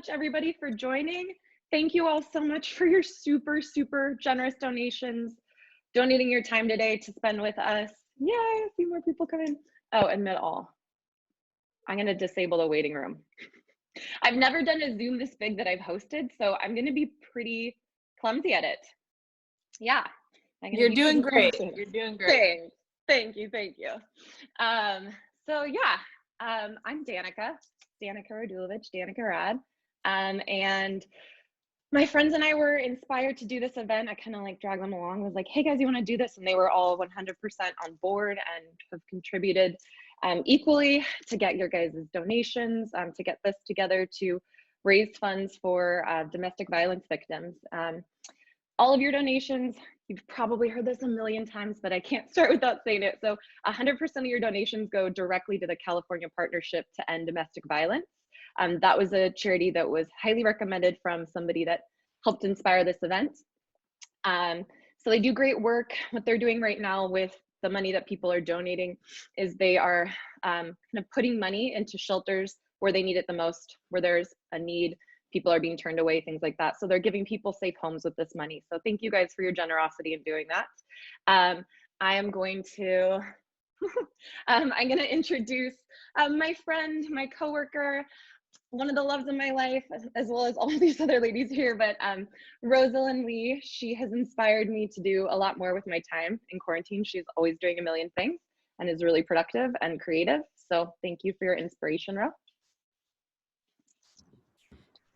everybody for joining. Thank you all so much for your super generous donations, donating your time today to spend with us. Yay, I see more people come in. Oh, admit all. I'm gonna disable the waiting room. I've never done a Zoom this big that I've hosted, so I'm gonna be pretty clumsy at it. Yeah. You're doing great. You're doing great. Thank you. So yeah, I'm Danica Radulovich, Danica Rad. And my friends and I were inspired to do this event. I kind of like dragged them along, was like, hey guys, you want to do this? And they were all 100% on board and have contributed equally to get your guys' donations, to get this together to raise funds for domestic violence victims. All of your donations, you've probably heard this a million times, but I can't start without saying it. So 100% of your donations go directly to the California Partnership to End Domestic Violence. That was a charity that was highly recommended from somebody that helped inspire this event. So they do great work. What they're doing right now with the money that people are donating is they are kind of putting money into shelters where they need it the most, where there's a need, people are being turned away, things like that. So they're giving people safe homes with this money. So thank you guys for your generosity in doing that. I am going to, I'm going to introduce my friend, my coworker, one of the loves of my life, as well as all of these other ladies here, but Rosalind Lee, she has inspired me to do a lot more with my time in quarantine. She's always doing a million things and is really productive and creative. So thank you for your inspiration, Ro.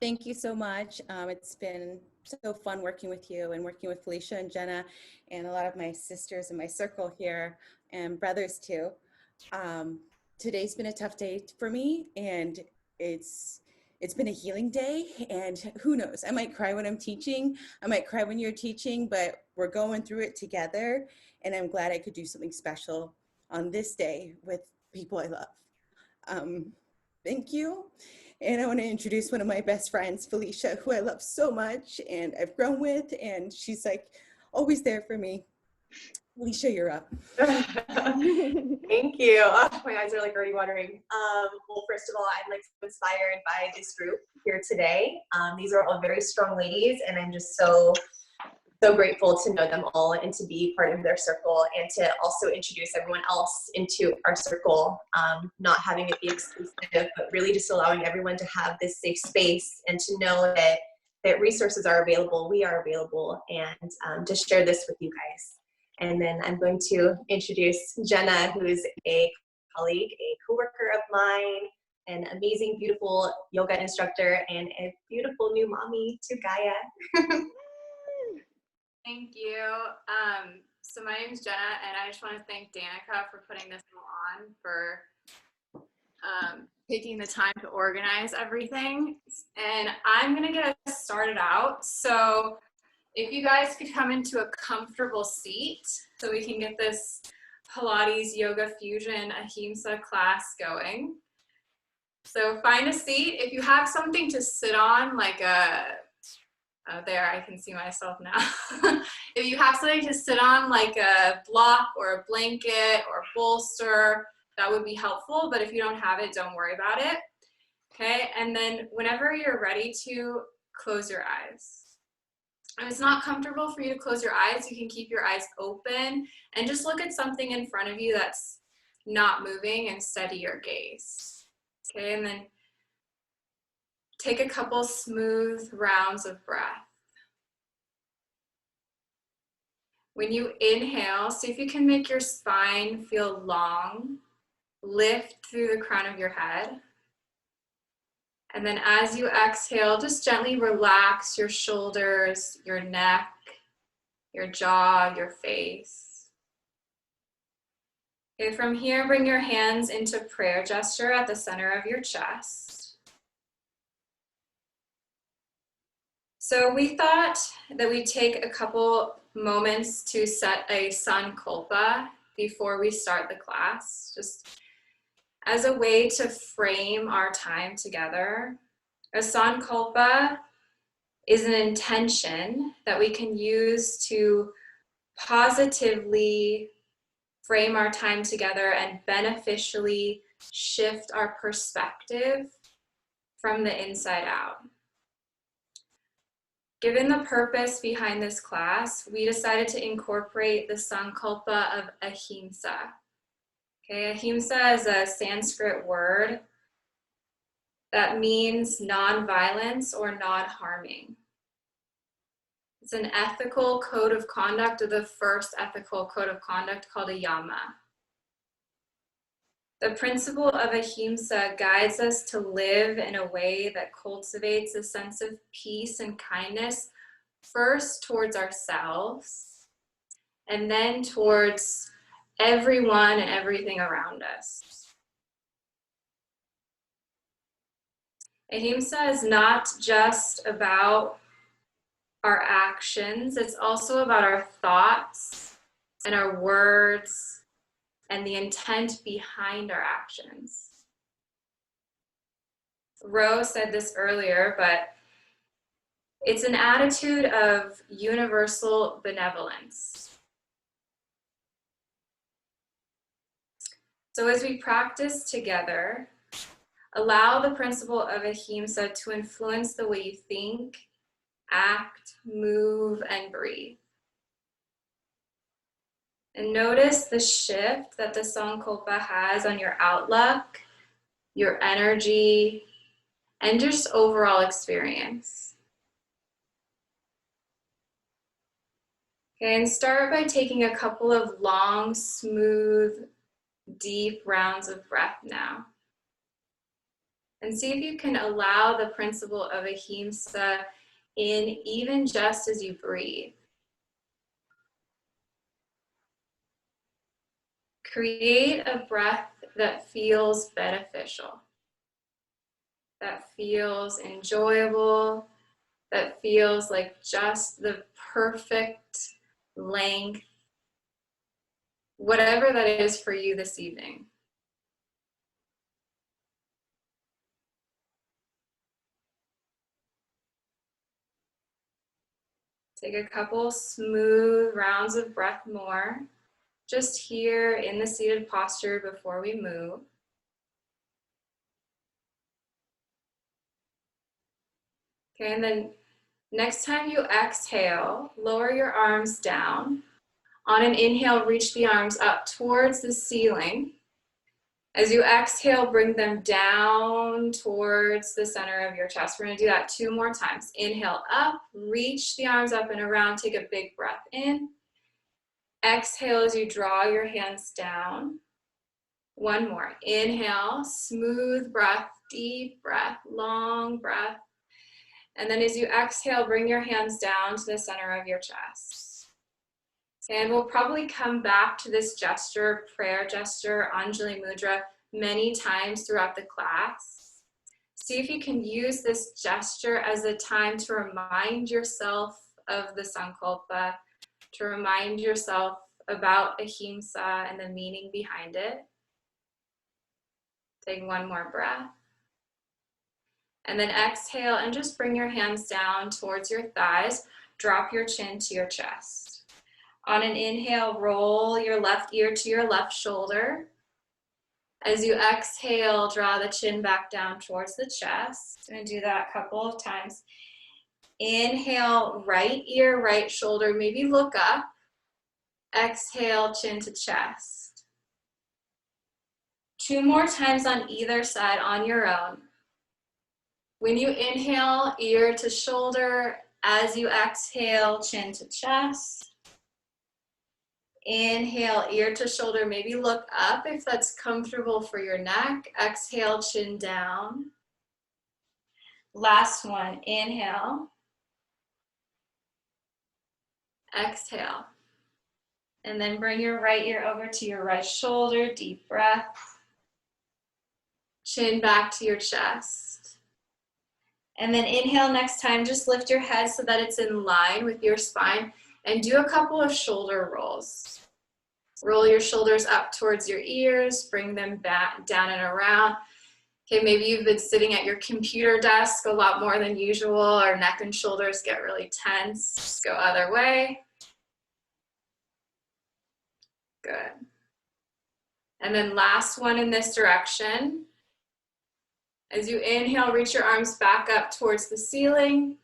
Thank you so much. It's been so fun working with you and working with Felicia and Jenna and a lot of my sisters in my circle here and brothers too. Today's been a tough day for me, and it's been a healing day, and who knows, I might cry when I'm teaching, I might cry when you're teaching, but we're going through it together, and I'm glad I could do something special on this day with people I love. Thank you. And I want to introduce one of my best friends, Felicia, who I love so much and I've grown with, and she's like always there for me. Felicia, you're up. Thank you. Oh, my eyes are like already watering. Well, first of all, I'm like inspired by this group here today. These are all very strong ladies, and I'm just so grateful to know them all and to be part of their circle, and to also introduce everyone else into our circle, not having it be exclusive, but really just allowing everyone to have this safe space and to know that resources are available, we are available, and to share this with you guys. And then I'm going to introduce Jenna, who is a colleague, a coworker of mine, an amazing, beautiful yoga instructor, and a beautiful new mommy to Gaia. Thank you. So my name is Jenna, and I just want to thank Danica for putting this on, for taking the time to organize everything. And I'm going to get us started out. So if you guys could come into a comfortable seat so we can get this Pilates Yoga Fusion Ahimsa class going. So find a seat. If you have something to sit on, like there, I can see myself now. If you have something to sit on, like a block or a blanket or a bolster, that would be helpful. But if you don't have it, don't worry about it. Okay, and then whenever you're ready to, close your eyes. If it's not comfortable for you to close your eyes, you can keep your eyes open and just look at something in front of you that's not moving and steady your gaze. Okay, and then take a couple smooth rounds of breath. When you inhale, see if you can make your spine feel long. Lift through the crown of your head. And then as you exhale, just gently relax your shoulders, your neck, your jaw, your face. Okay, from here, bring your hands into prayer gesture at the center of your chest. So we thought that we'd take a couple moments to set a sankalpa before we start the class, just as a way to frame our time together. A sankalpa is an intention that we can use to positively frame our time together and beneficially shift our perspective from the inside out. Given the purpose behind this class, we decided to incorporate the sankalpa of ahimsa. Okay, ahimsa is a Sanskrit word that means non-violence or non-harming. It's an ethical code of conduct, or the first ethical code of conduct, called a yama. The principle of ahimsa guides us to live in a way that cultivates a sense of peace and kindness, first towards ourselves, and then towards everyone and everything around us. Ahimsa is not just about our actions, it's also about our thoughts and our words and the intent behind our actions. Rose said this earlier, but it's an attitude of universal benevolence. So as we practice together, allow the principle of ahimsa to influence the way you think, act, move, and breathe. And notice the shift that the sankalpa has on your outlook, your energy, and just overall experience. Okay, and start by taking a couple of long, smooth, deep rounds of breath now. And see if you can allow the principle of ahimsa in even just as you breathe. Create a breath that feels beneficial, that feels enjoyable, that feels like just the perfect length, whatever that is for you this evening. Take a couple smooth rounds of breath more, just here in the seated posture before we move. Okay, and then next time you exhale, lower your arms down. On an inhale, reach the arms up towards the ceiling. As you exhale, bring them down towards the center of your chest. We're gonna do that 2 more times. Inhale up, reach the arms up and around, take a big breath in. Exhale as you draw your hands down. 1 more. Inhale, smooth breath, deep breath, long breath. And then as you exhale, bring your hands down to the center of your chest. And we'll probably come back to this gesture, prayer gesture, Anjali Mudra, many times throughout the class. See if you can use this gesture as a time to remind yourself of the sankalpa, to remind yourself about ahimsa and the meaning behind it. Take 1 more breath. And then exhale and just bring your hands down towards your thighs. Drop your chin to your chest. On an inhale, roll your left ear to your left shoulder. As you exhale, draw the chin back down towards the chest. I'm going to do that a couple of times. Inhale, right ear, right shoulder, maybe look up. Exhale, chin to chest. 2 more times on either side on your own. When you inhale, ear to shoulder. As you exhale, chin to chest. Inhale, ear to shoulder, maybe look up if that's comfortable for your neck. Exhale, chin down. Last one, inhale. Exhale. And then bring your right ear over to your right shoulder, deep breath. Chin back to your chest. And then inhale next time, just lift your head so that it's in line with your spine and do a couple of shoulder rolls. Roll your shoulders up towards your ears, bring them back down and around. Okay, maybe you've been sitting at your computer desk a lot more than usual, or neck and shoulders get really tense. Just go other way. Good. And then last one in this direction. As you inhale, reach your arms back up towards the ceiling.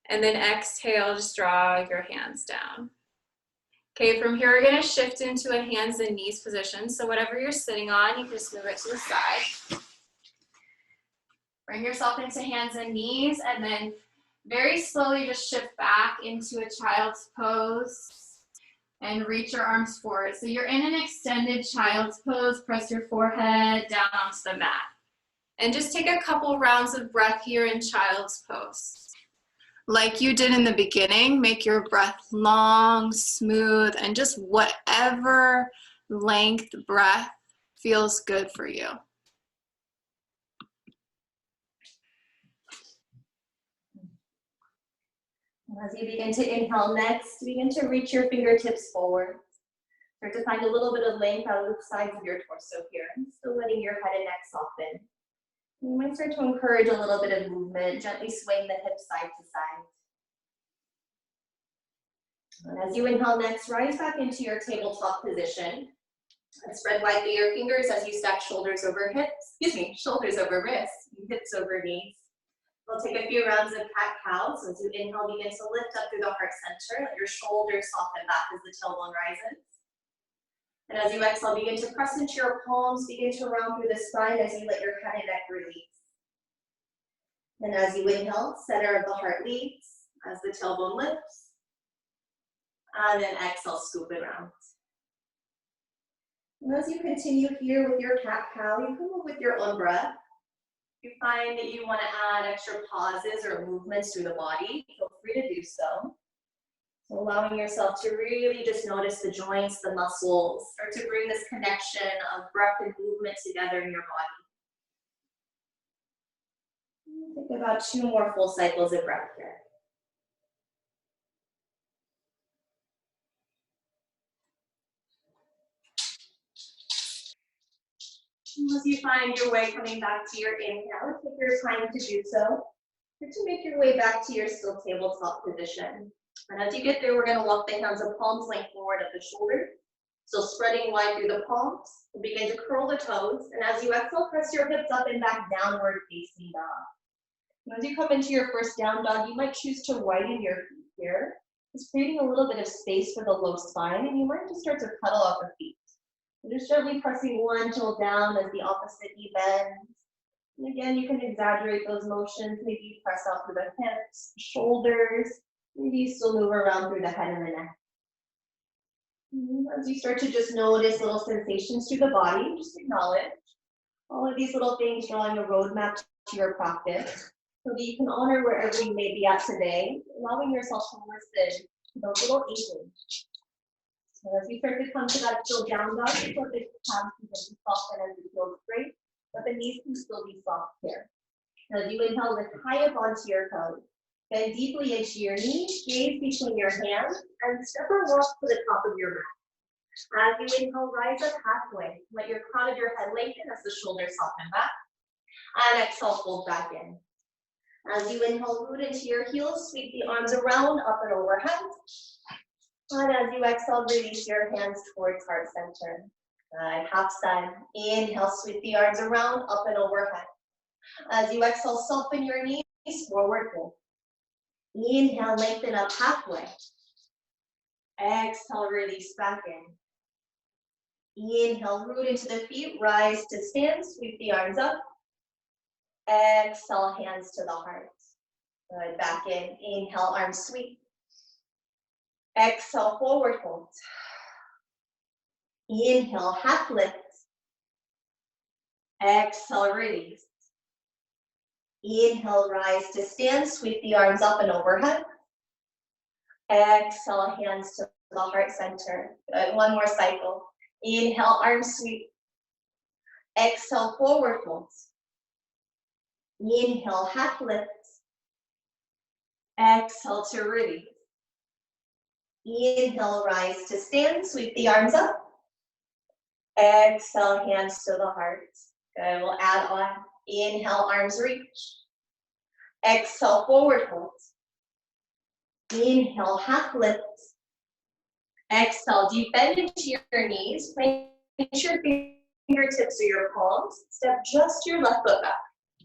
And then exhale, just draw your hands down. Okay, from here, we're gonna shift into a hands and knees position. So whatever you're sitting on, you can just move it to the side. Bring yourself into hands and knees, and then very slowly just shift back into a child's pose and reach your arms forward. So you're in an extended child's pose. Press your forehead down onto the mat. And just take a couple rounds of breath here in child's pose. Like you did in the beginning, make your breath long, smooth, and just whatever length breath feels good for you. As you begin to inhale next, begin to reach your fingertips forward. Start to find a little bit of length out of the sides of your torso here. Still letting your head and neck soften. You might start to encourage a little bit of movement, gently swaying the hips side to side. And as you inhale next, rise back into your tabletop position. And spread wide through your fingers as you stack shoulders over hips, shoulders over wrists, hips over knees. We'll take a few rounds of cat-cow. So as you inhale, begin to lift up through the heart center. Let your shoulders soften back as the tailbone rises. And as you exhale, begin to press into your palms, begin to round through the spine as you let your head and neck release. And as you inhale, center of the heart leads as the tailbone lifts. And then exhale, scoop it around. And as you continue here with your cat-cow, you come up with your own breath. If you find that you want to add extra pauses or movements through the body, feel free to do so. So allowing yourself to really just notice the joints, the muscles, start to bring this connection of breath and movement together in your body. Take about 2 more full cycles of breath here. As you find your way coming back to your inhale, take your time to do so. Start to make your way back to your still tabletop position. And as you get there, we're going to walk the hands of palms length forward at the shoulder. So spreading wide through the palms. We'll begin to curl the toes. And as you exhale, press your hips up and back, downward facing dog. And as you come into your first down dog, you might choose to widen your feet here. Just creating a little bit of space for the low spine. And you might just start to cuddle up the feet. So just gently pressing one toe down as the opposite knee bends. And again, you can exaggerate those motions. Maybe you press out through the hips, shoulders. Maybe you still move around through the head and the neck. As you start to just notice little sensations through the body, just acknowledge all of these little things, drawing a roadmap to your practice so that you can honor wherever you may be at today, allowing yourself to listen to those little inklings. So as you start to come to that still down dog, you put the calves begin to soften as you feel straight, but the knees can still be soft here. Now as you inhale, lift high up onto your toes. Bend deeply into your knees, gaze between your hands, and step or walk to the top of your mat. As you inhale, rise up halfway. Let your crown of your head lengthen as the shoulders soften back. And exhale, fold back in. As you inhale, root into your heels, sweep the arms around, up and overhead. And as you exhale, release your hands towards heart center. Half side. Inhale, sweep the arms around, up and overhead. As you exhale, soften your knees, forward fold. Inhale, lengthen up halfway. Exhale, release back in. Inhale, root into the feet, rise to stand, sweep the arms up. Exhale, hands to the heart. Good, back in. Inhale, arms sweep. Exhale, forward fold. Inhale, half lift. Exhale, release. Inhale, rise to stand, sweep the arms up and overhead. Exhale, hands to the heart center. Good, one more cycle. Inhale, arms sweep. Exhale, forward fold. Inhale, half lift. Exhale to release. Inhale, rise to stand, sweep the arms up. Exhale, hands to the heart. Good, we'll add on. Inhale, arms reach. Exhale, forward fold. Inhale, half lift. Exhale, deep bend into your knees. Place your fingertips or your palms. Step just your left foot back.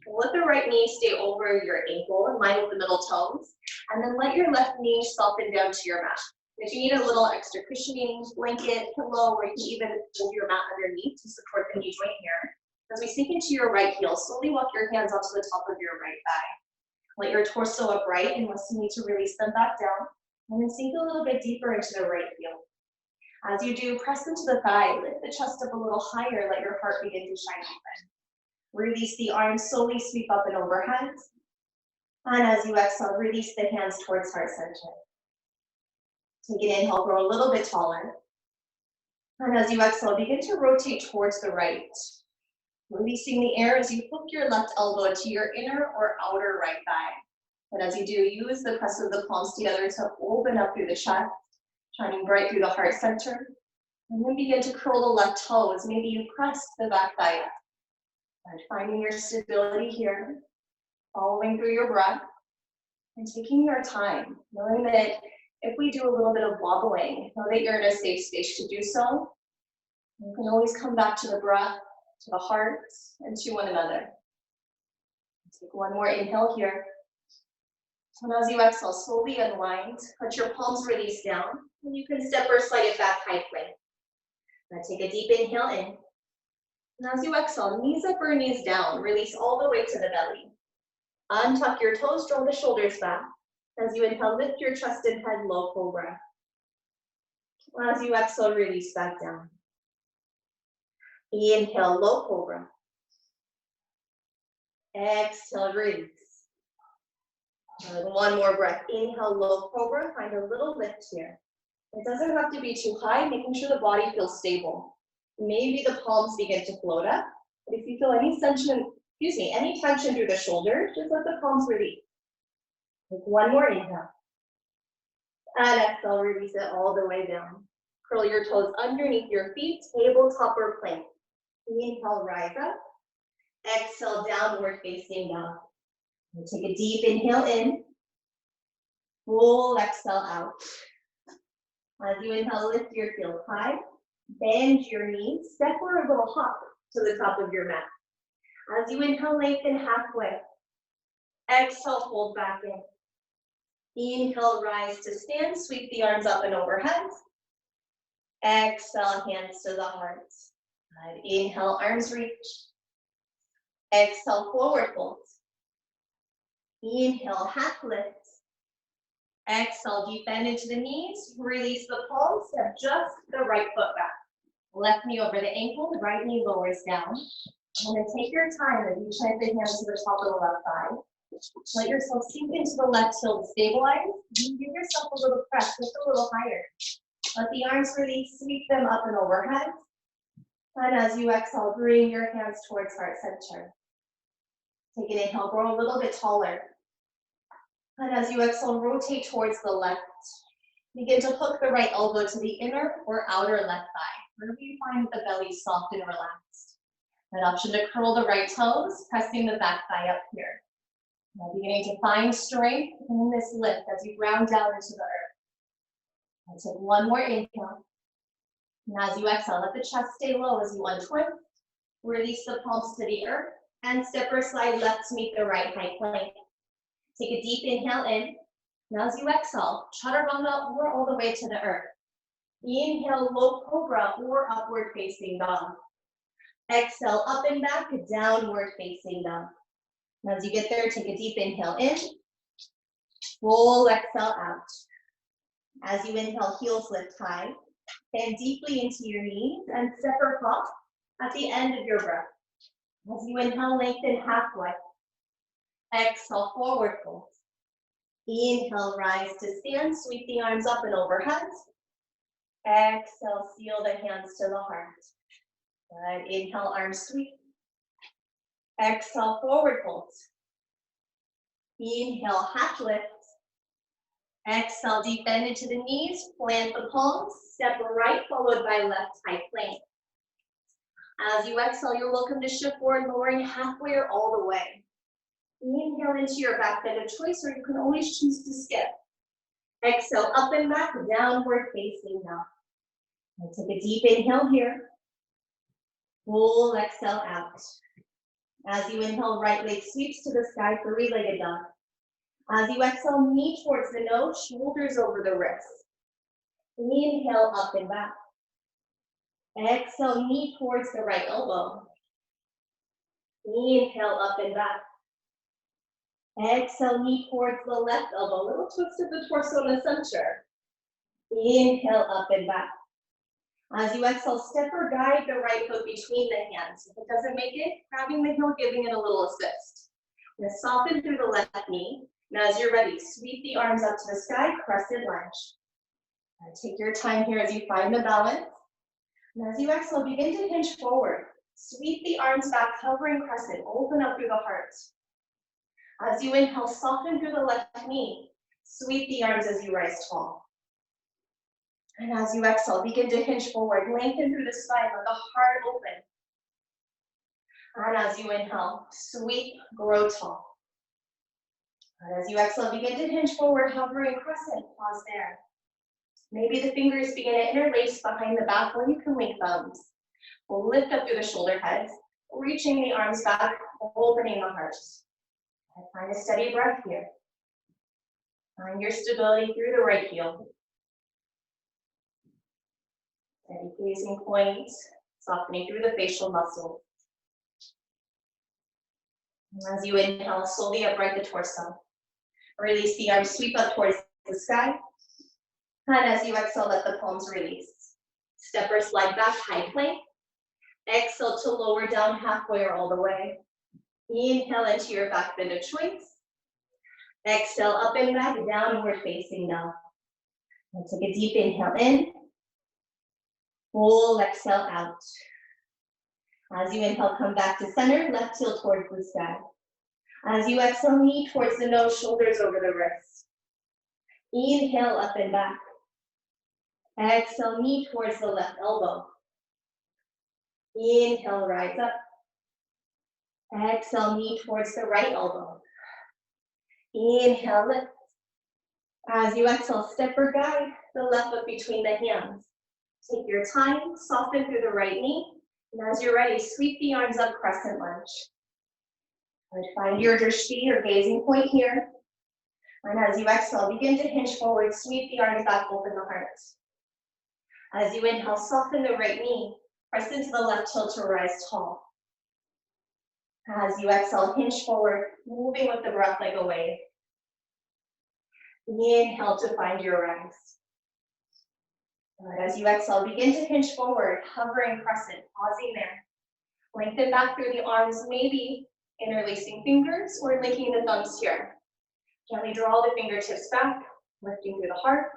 Let the right knee stay over your ankle in line with the middle toes, and then let your left knee soften down to your mat. If you need a little extra cushioning, blanket, pillow, or you can even move your mat underneath to support the knee joint here. As we sink into your right heel, slowly walk your hands onto the top of your right thigh. Let your torso upright unless you need to release them back down, and then sink a little bit deeper into the right heel. As you do, press into the thigh, lift the chest up a little higher, let your heart begin to shine open. Release the arms, slowly sweep up and overhead. And as you exhale, release the hands towards heart center. Take an inhale, grow a little bit taller. And as you exhale, begin to rotate towards the right. Releasing the air as you hook your left elbow to your inner or outer right thigh. And as you do, use the press of the palms together to open up through the chest, shining bright through the heart center. And then begin to curl the left toes. Maybe you press the back thigh up. And finding your stability here, following through your breath, and taking your time, knowing that if we do a little bit of wobbling, know that you're in a safe space to do so. You can always come back to the breath, to the heart, and to one another. Take one more inhale here. And as you exhale, slowly unwind, let your palms release down, and you can step or slide it back high plank. Now take a deep inhale in. And as you exhale, knees up or knees down, release all the way to the belly. Untuck your toes, draw the shoulders back. As you inhale, lift your chest and head, low cobra. As you exhale, release back down. Inhale, low cobra. Exhale, release. And one more breath. Inhale, low cobra. Find a little lift here. It doesn't have to be too high, making sure the body feels stable. Maybe the palms begin to float up. But if you feel any tension, any tension through the shoulder, just let the palms release. Take one more inhale. And exhale, release it all the way down. Curl your toes underneath your feet, tabletop or plank. Inhale, rise up. Exhale, downward facing dog. And take a deep inhale in. Full exhale out. As you inhale, lift your heels high. Bend your knees. Step or a little hop to the top of your mat. As you inhale, lengthen halfway. Exhale, fold back in. Inhale, rise to stand. Sweep the arms up and overhead. Exhale, hands to the heart. Inhale, arms reach. Exhale, forward fold. Inhale, half lift. Exhale, deep bend into the knees. Release the palms. Step just the right foot back. Left knee over the ankle, the right knee lowers down. And then take your time as you plant the hands to the top of the left thigh. Let yourself sink into the left heel to stabilize. You give yourself a little press, just a little higher. Let the arms release, sweep them up and overhead. And as you exhale, bring your hands towards heart center. Take an inhale, grow a little bit taller. And as you exhale, rotate towards the left. Begin to hook the right elbow to the inner or outer left thigh, wherever you find the belly soft and relaxed. An option to curl the right toes, pressing the back thigh up here. Now beginning to find strength in this lift as you ground down into the earth. And take one more inhale. And as you exhale, let the chest stay low as you untwist. Release the palms to the earth and step or slide left to meet the right high plank. Take a deep inhale in. Now as you exhale, chaturanga or all the way to the earth. Inhale, low cobra or upward facing dog. Exhale, up and back, downward facing dog. Now as you get there, take a deep inhale in. Full exhale out. As you inhale, heels lift high. Bend deeply into your knees and step or hop at the end of your breath. As you inhale, lengthen halfway. Exhale, forward fold. Inhale, rise to stand. Sweep the arms up and overhead. Exhale, seal the hands to the heart. Good. Inhale, arms sweep. Exhale, forward fold. Inhale, half lift. Exhale, deep bend into the knees. Plant the palms. Step right, followed by left high plank. As you exhale, you're welcome to shift forward, lowering halfway or all the way. Inhale into your back bend of choice, or you can always choose to skip. Exhale, up and back, downward facing dog. And take a deep inhale here. Full exhale out. As you inhale, right leg sweeps to the sky, three-legged dog. As you exhale, knee towards the nose, shoulders over the wrists. Inhale, up and back. Exhale, knee towards the right elbow. Inhale, up and back. Exhale, knee towards the left elbow. Little twist of the torso in the center. Inhale, up and back. As you exhale, step or guide the right foot between the hands. If it doesn't make it, grabbing the heel, giving it a little assist. Now soften through the left knee. Now as you're ready, sweep the arms up to the sky, crescent lunge. Now take your time here as you find the balance. And as you exhale, begin to hinge forward. Sweep the arms back, hovering crescent, open up through the heart. As you inhale, soften through the left knee. Sweep the arms as you rise tall. And as you exhale, begin to hinge forward, lengthen through the spine, let the heart open. And as you inhale, sweep, grow tall. And as you exhale, begin to hinge forward, hovering crescent, pause there. Maybe the fingers begin to interlace behind the back, or you can link thumbs. We'll lift up through the shoulder heads, reaching the arms back, opening the heart. And find a steady breath here. Find your stability through the right heel. Steady gazing point, softening through the facial muscles. And as you inhale, slowly upright the torso. Release the arms, sweep up towards the sky. And as you exhale, let the palms release. Step or slide back, high plank. Exhale to lower down halfway or all the way. Inhale into your back bend of choice. Exhale, up and back, downward facing dog. And take a deep inhale in. Full exhale out. As you inhale, come back to center, left heel towards the sky. As you exhale, knee towards the nose, shoulders over the wrists. Inhale, up and back. Exhale, knee towards the left elbow. Inhale, rise up. Exhale, knee towards the right elbow. Inhale, lift. As you exhale, step or guide the left foot between the hands. Take your time, soften through the right knee. And as you're ready, sweep the arms up, crescent lunge. And find your drishti, your gazing point here. And as you exhale, begin to hinge forward, sweep the arms back, open the heart. As you inhale, soften the right knee, press into the left heel to rise tall. As you exhale, hinge forward, moving with the breath like a wave. Inhale to find your rise. Good. As you exhale, begin to hinge forward, hovering crescent, pausing there. Lengthen back through the arms, maybe interlacing fingers or linking the thumbs here. Gently draw the fingertips back, lifting through the heart.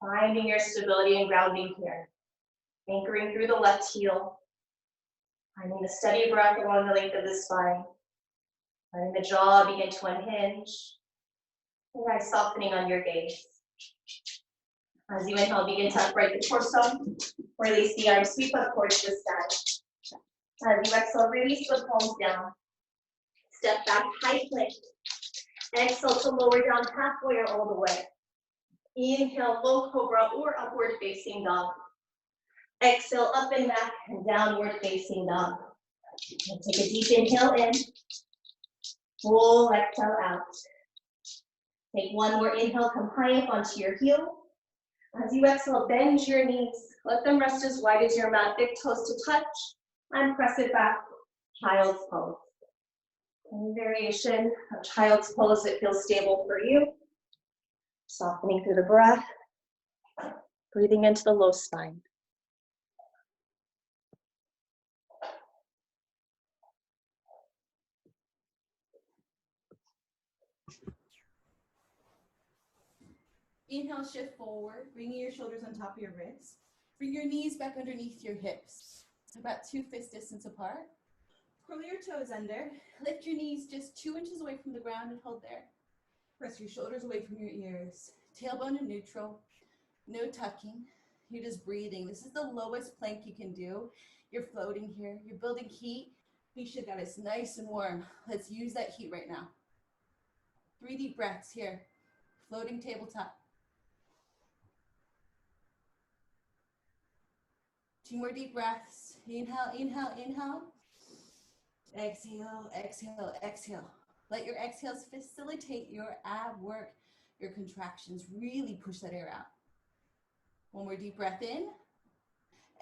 Finding your stability and grounding here. Anchoring through the left heel. Finding the steady breath along the length of the spine. Letting the jaw begin to unhinge. Right, softening on your gaze. As you inhale, begin to upright the torso. Release the arms, sweep up towards the sky. As you exhale, release the palms down. Step back, high plank. Exhale to lower down halfway or all the way. Inhale, low cobra or upward facing dog. Exhale, up and back and downward facing dog. And take a deep inhale in. Full exhale out. Take one more inhale, come high up onto your heel. As you exhale, bend your knees. Let them rest as wide as your mat, big toes to touch. And press it back, child's pose. Any variation of child's pose that feels stable for you. Softening through the breath. Breathing into the low spine. Inhale, shift forward, bringing your shoulders on top of your wrists. Bring your knees back underneath your hips, about 2 fist distance apart. Curl your toes under. Lift your knees just 2 inches away from the ground and hold there. Press your shoulders away from your ears. Tailbone in neutral. No tucking. You're just breathing. This is the lowest plank you can do. You're floating here. You're building heat. Misha got us nice and warm. Let's use that heat right now. 3 deep breaths here. Floating tabletop. 2 more deep breaths. Inhale, inhale, inhale. Exhale, exhale, exhale. Let your exhales facilitate your ab work, your contractions. Really push that air out. One more deep breath in.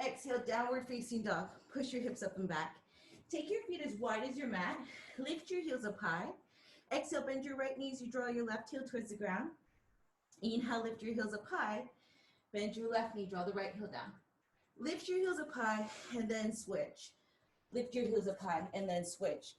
Exhale, downward facing dog. Push your hips up and back. Take your feet as wide as your mat. Lift your heels up high. Exhale, bend your right knee as you draw your left heel towards the ground. Inhale, lift your heels up high. Bend your left knee, draw the right heel down. Lift your heels up high and then switch. Lift your heels up high and then switch.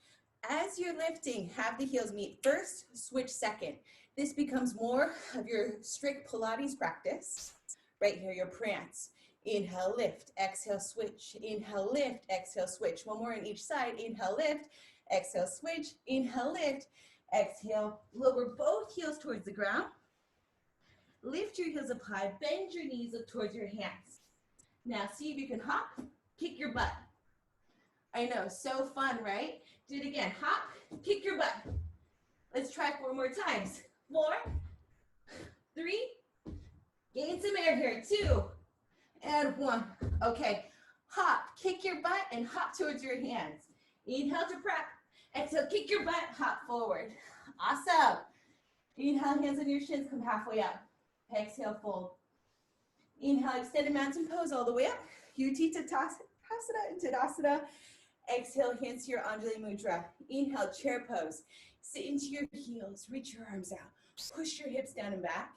As you're lifting, have the heels meet first, switch second. This becomes more of your strict Pilates practice. Right here, your prance. Inhale, lift, exhale, switch. Inhale, lift, exhale, switch. One more on each side. Inhale, lift, exhale, switch. Inhale, lift, exhale. Lower both heels towards the ground. Lift your heels up high. Bend your knees up towards your hands. Now see if you can hop, kick your butt. I know, so fun, right? Do it again. Hop, kick your butt. Let's try 4 more times. 4, 3, gain some air here. 2, and 1. Okay, hop, kick your butt, and hop towards your hands. Inhale to prep. Exhale, kick your butt, hop forward. Awesome. Inhale, hands on your shins, come halfway up. Exhale, fold. Inhale, extended mountain pose all the way up. Utthita Hasana and Tadasana. Exhale, hands to your Anjali Mudra. Inhale, chair pose. Sit into your heels, reach your arms out. Push your hips down and back.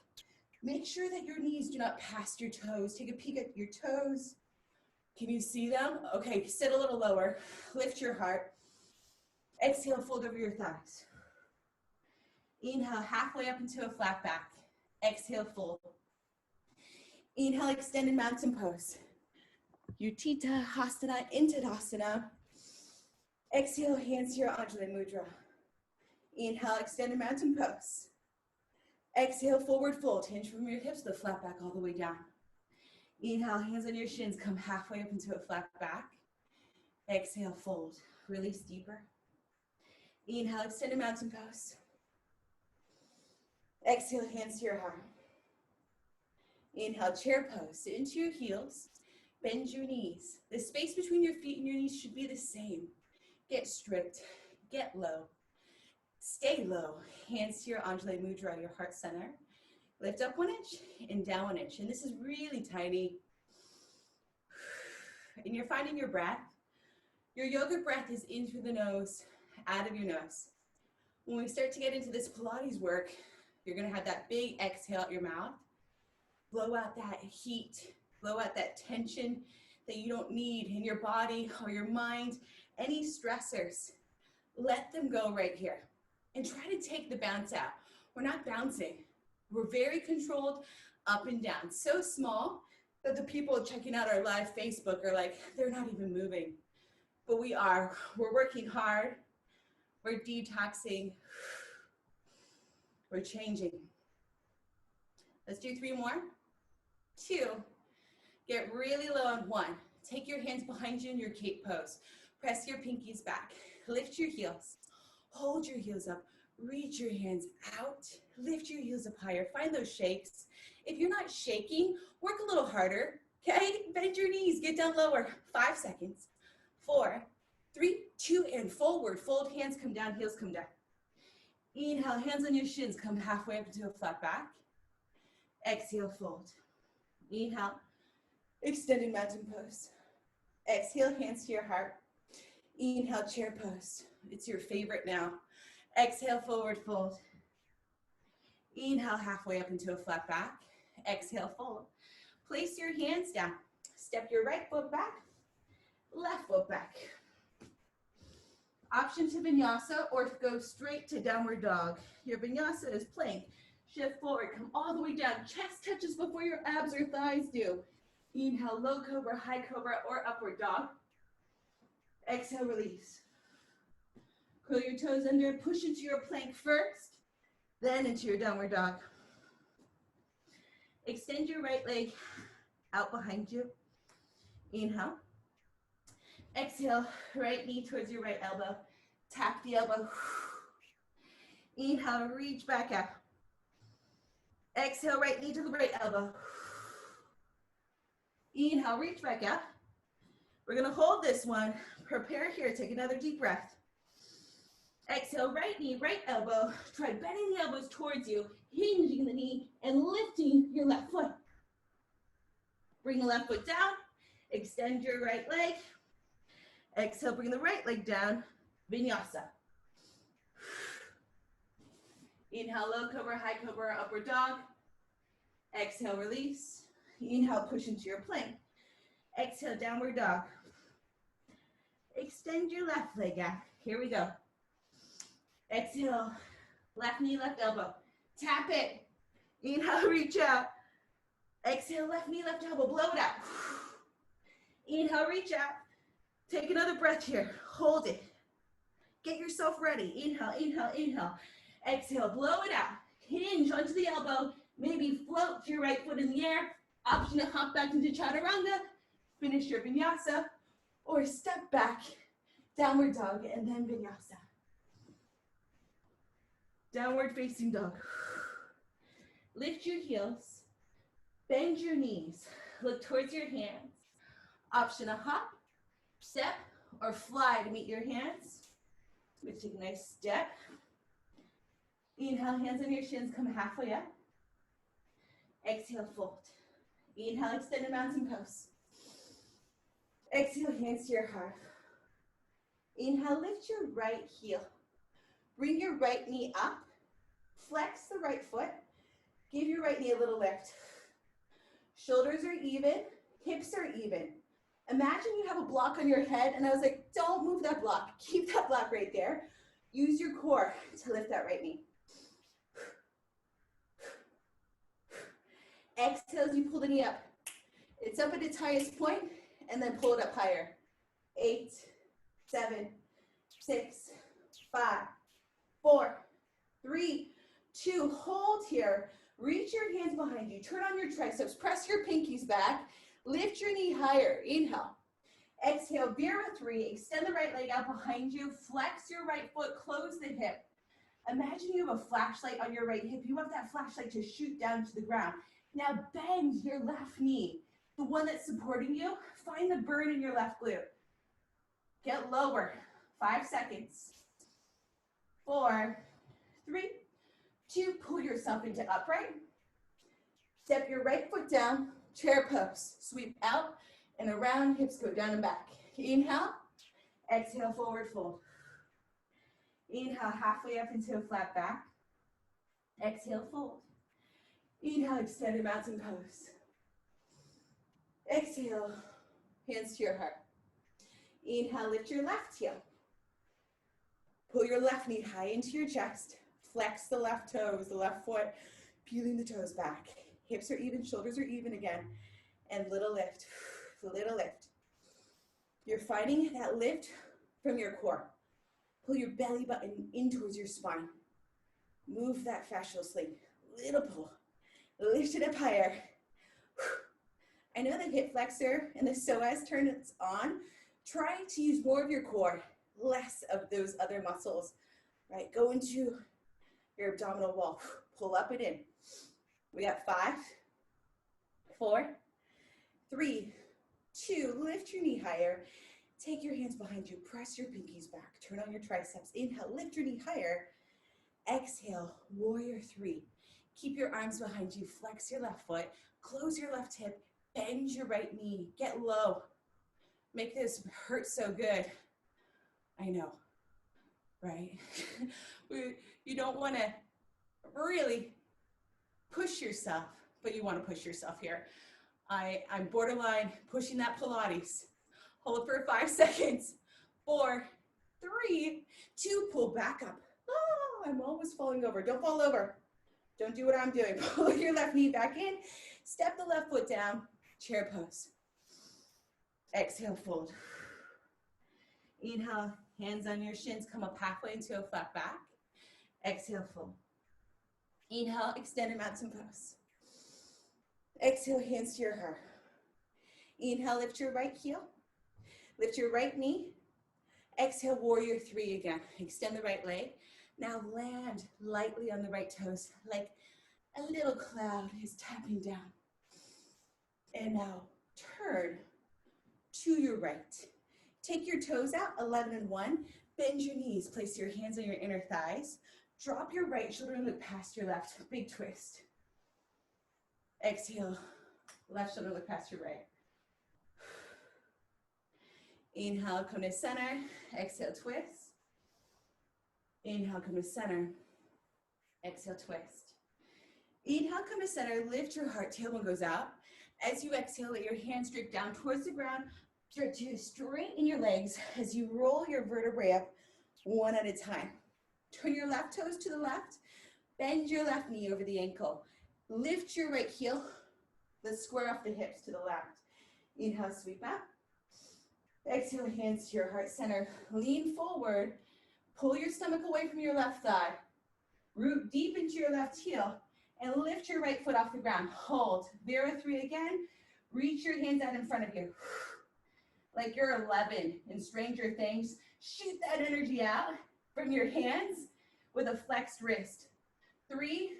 Make sure that your knees do not pass your toes. Take a peek at your toes. Can you see them? Okay, sit a little lower. Lift your heart. Exhale, fold over your thighs. Inhale, halfway up into a flat back. Exhale, fold. Inhale, extended mountain pose. Utthita Hasana into Tadasana. Exhale, hands to your Anjali Mudra. Inhale, extended mountain pose. Exhale, forward fold. Hinge from your hips, the flat back all the way down. Inhale, hands on your shins, come halfway up into a flat back. Exhale, fold. Release deeper. Inhale, extended mountain pose. Exhale, hands to your heart. Inhale, chair pose. Sit into your heels. Bend your knees. The space between your feet and your knees should be the same. Get strict. Get low. Stay low. Hands to your Anjali Mudra, your heart center. Lift up 1 inch and down 1 inch. And this is really tiny. And you're finding your breath. Your yoga breath is in through the nose, out of your nose. When we start to get into this Pilates work, you're going to have that big exhale out your mouth. Blow out that heat. Blow out that tension that you don't need in your body or your mind. Any stressors, let them go right here. And try to take the bounce out. We're not bouncing. We're very controlled up and down. So small that the people checking out our live Facebook are like, they're not even moving. But we are. We're working hard. We're detoxing. We're changing. Let's do 3 more. 2. Get really low on 1. Take your hands behind you in your cape pose. Press your pinkies back. Lift your heels. Hold your heels up. Reach your hands out. Lift your heels up higher. Find those shakes. If you're not shaking, work a little harder. Okay? Bend your knees. Get down lower. 5 seconds. 4, 3, 2, and forward. Fold, hands come down, heels come down. Inhale, hands on your shins. Come halfway up into a flat back. Exhale, fold. Inhale, extended mountain pose. Exhale, hands to your heart. Inhale, chair pose. It's your favorite now. Exhale, forward fold. Inhale, halfway up into a flat back. Exhale, fold. Place your hands down. Step your right foot back, left foot back. Option to vinyasa or go straight to downward dog. Your vinyasa is plank. Shift forward, come all the way down. Chest touches before your abs or thighs do. Inhale, low cobra, high cobra, or upward dog. Exhale, release. Curl your toes under, push into your plank first, then into your downward dog. Extend your right leg out behind you. Inhale. Exhale, right knee towards your right elbow. Tap the elbow. Inhale, reach back out. Exhale, right knee to the right elbow. Inhale, reach back out. We're gonna hold this one. Prepare here, take another deep breath. Exhale, right knee, right elbow. Try bending the elbows towards you, hinging the knee, and lifting your left foot. Bring the left foot down. Extend your right leg. Exhale, bring the right leg down. Vinyasa. Inhale, low cobra, high cobra, upward dog. Exhale, release. Inhale, push into your plank. Exhale, downward dog. Extend your left leg out. Here we go. Exhale, left knee, left elbow. Tap it. Inhale, reach out. Exhale, left knee, left elbow. Blow it out. Inhale, reach out. Take another breath here. Hold it. Get yourself ready. Inhale, inhale, inhale. Exhale, blow it out. Hinge onto the elbow. Maybe float your right foot in the air. Option to hop back into chaturanga. Finish your vinyasa. Or step back, downward dog, and then vinyasa. Downward facing dog. Lift your heels. Bend your knees. Look towards your hands. Option to hop, step, or fly to meet your hands. We take a nice step. Inhale, hands on your shins, come halfway up. Exhale, fold. Inhale, extended mountain pose. Exhale, hands to your heart. Inhale, lift your right heel. Bring your right knee up. Flex the right foot. Give your right knee a little lift. Shoulders are even, hips are even. Imagine you have a block on your head, and I was like, don't move that block. Keep that block right there. Use your core to lift that right knee. Exhale as you pull the knee up. It's up at its highest point, and then pull it up higher. 8, 7, 6, 5, 4, 3, 2. Hold here. Reach your hands behind you. Turn on your triceps. Press your pinkies back. Lift your knee higher. Inhale. Exhale, Vira 3. Extend the right leg out behind you. Flex your right foot. Close the hip. Imagine you have a flashlight on your right hip. You want that flashlight to shoot down to the ground. Now bend your left knee. The one that's supporting you, find the burn in your left glute. Get lower. 5 seconds. 4, 3, 2. Pull yourself into upright. Step your right foot down. Chair pose. Sweep out and around. Hips go down and back. Inhale. Exhale, forward fold. Inhale, halfway up into a flat back. Exhale, fold. Inhale, extended mountain pose. Exhale, hands to your heart. Inhale, lift your left heel. Pull your left knee high into your chest. Flex the left toes, the left foot, peeling the toes back. Hips are even, shoulders are even again. And little lift, little lift. You're finding that lift from your core. Pull your belly button in towards your spine. Move that fascial sling. Little pull. Lift it up higher. I know the hip flexor and the psoas turns on. Try to use more of your core, less of those other muscles, right? Go into your abdominal wall. Pull up and in. We got 5, 4, 3, 2. Lift your knee higher. Take your hands behind you. Press your pinkies back. Turn on your triceps. Inhale, lift your knee higher. Exhale, warrior 3. Keep your arms behind you. Flex your left foot. Close your left hip. Bend your right knee. Get low. Make this hurt so good. I know, right? You don't want to really push yourself, but you want to push yourself here. I'm borderline pushing that Pilates. Hold for 5 seconds. 4, 3, 2, pull back up. Oh, I'm always falling over. Don't fall over. Don't do what I'm doing. Pull your left knee back in. Step the left foot down. Chair pose. Exhale, fold. Inhale, hands on your shins. Come up halfway into a flat back. Exhale, fold. Inhale, extended mountain pose. Exhale, hands to your heart. Inhale, lift your right heel. Lift your right knee. Exhale, warrior 3 again. Extend the right leg. Now land lightly on the right toes, like a little cloud is tapping down. And now turn to your right. Take your toes out, 11 and 1. Bend your knees, place your hands on your inner thighs. Drop your right shoulder and look past your left, big twist. Exhale, left shoulder, look past your right. Inhale, come to center. Exhale, twist. Inhale, come to center. Exhale, twist. Inhale, come to center. Lift your heart, tailbone goes out. As you exhale, let your hands drip down towards the ground. Start to straighten your legs as you roll your vertebrae up one at a time. Turn your left toes to the left. Bend your left knee over the ankle. Lift your right heel. Let's square off the hips to the left. Inhale, sweep up. Exhale, hands to your heart center. Lean forward. Pull your stomach away from your left thigh. Root deep into your left heel and lift your right foot off the ground. Hold. Vera 3 again. Reach your hands out in front of you. Like you're 11 in Stranger Things. Shoot that energy out from your hands with a flexed wrist. 3,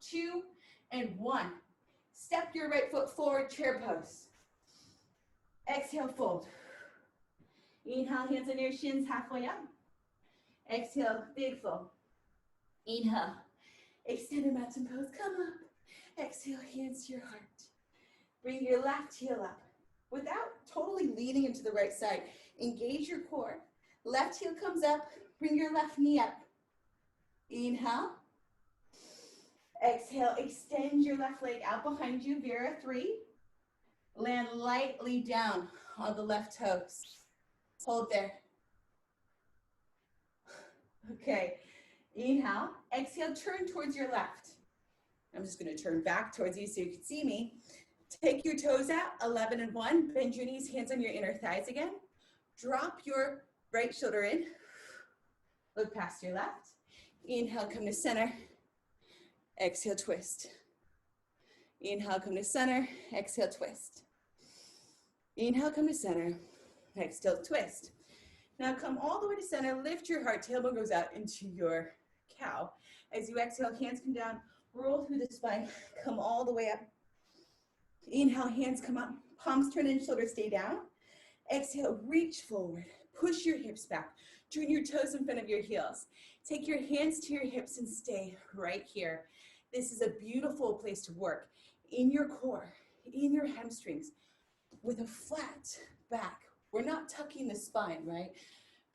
2, and 1. Step your right foot forward, chair pose. Exhale, fold. Inhale, hands on your shins, halfway up. Exhale, big fold. Inhale, extended mountain pose, come up. Exhale, hands to your heart. Bring your left heel up without totally leaning into the right side. Engage your core. Left heel comes up, bring your left knee up. Inhale. Exhale, extend your left leg out behind you, Vera 3. Land lightly down on the left toes. Hold there. Okay, inhale. Exhale, turn towards your left. I'm just gonna turn back towards you so you can see me. Take your toes out, 11 and 1. Bend your knees, hands on your inner thighs again. Drop your right shoulder in. Look past your left. Inhale, come to center. Exhale, twist. Inhale, come to center. Exhale, twist. Inhale, come to center. Exhale, twist. Now come all the way to center. Lift your heart. Tailbone goes out into your cow. As you exhale, hands come down. Roll through the spine. Come all the way up. Inhale, hands come up. Palms turn in, shoulders stay down. Exhale, reach forward. Push your hips back. Turn your toes in front of your heels. Take your hands to your hips and stay right here. This is a beautiful place to work in your core, in your hamstrings, with a flat back. We're not tucking the spine, right?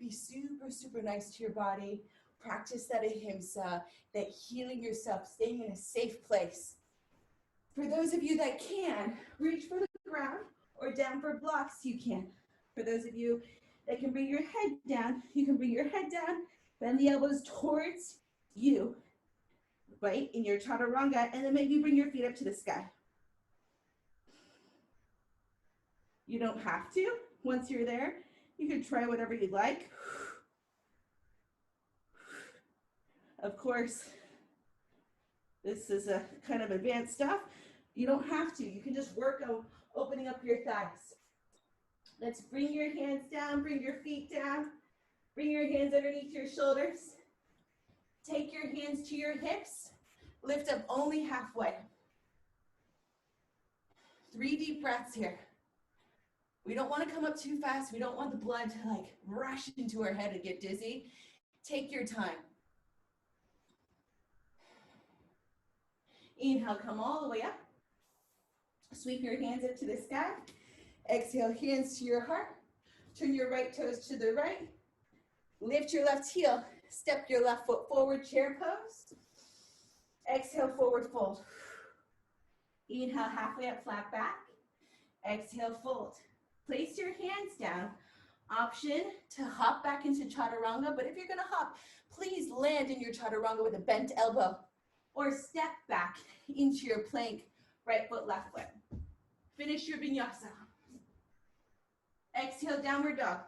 Be super, super nice to your body. Practice that ahimsa, that healing yourself, staying in a safe place. For those of you that can, reach for the ground or down for blocks, you can. For those of you that can bring your head down, you can bring your head down, bend the elbows towards you, right, in your chaturanga, and then maybe bring your feet up to the sky. You don't have to. Once you're there, you can try whatever you'd like. Of course, this is a kind of advanced stuff. You don't have to. You can just work on opening up your thighs. Let's bring your hands down, bring your feet down, bring your hands underneath your shoulders. Take your hands to your hips. Lift up only halfway. 3 deep breaths here. We don't want to come up too fast. We don't want the blood to like rush into our head and get dizzy. Take your time. Inhale, come all the way up. Sweep your hands up to the sky. Exhale, hands to your heart. Turn your right toes to the right. Lift your left heel. Step your left foot forward, chair pose. Exhale, forward fold. Inhale, halfway up, flat back. Exhale, fold. Place your hands down. Option to hop back into chaturanga, but if you're gonna hop, please land in your chaturanga with a bent elbow or step back into your plank, right foot, left foot. Finish your vinyasa. Exhale, downward dog.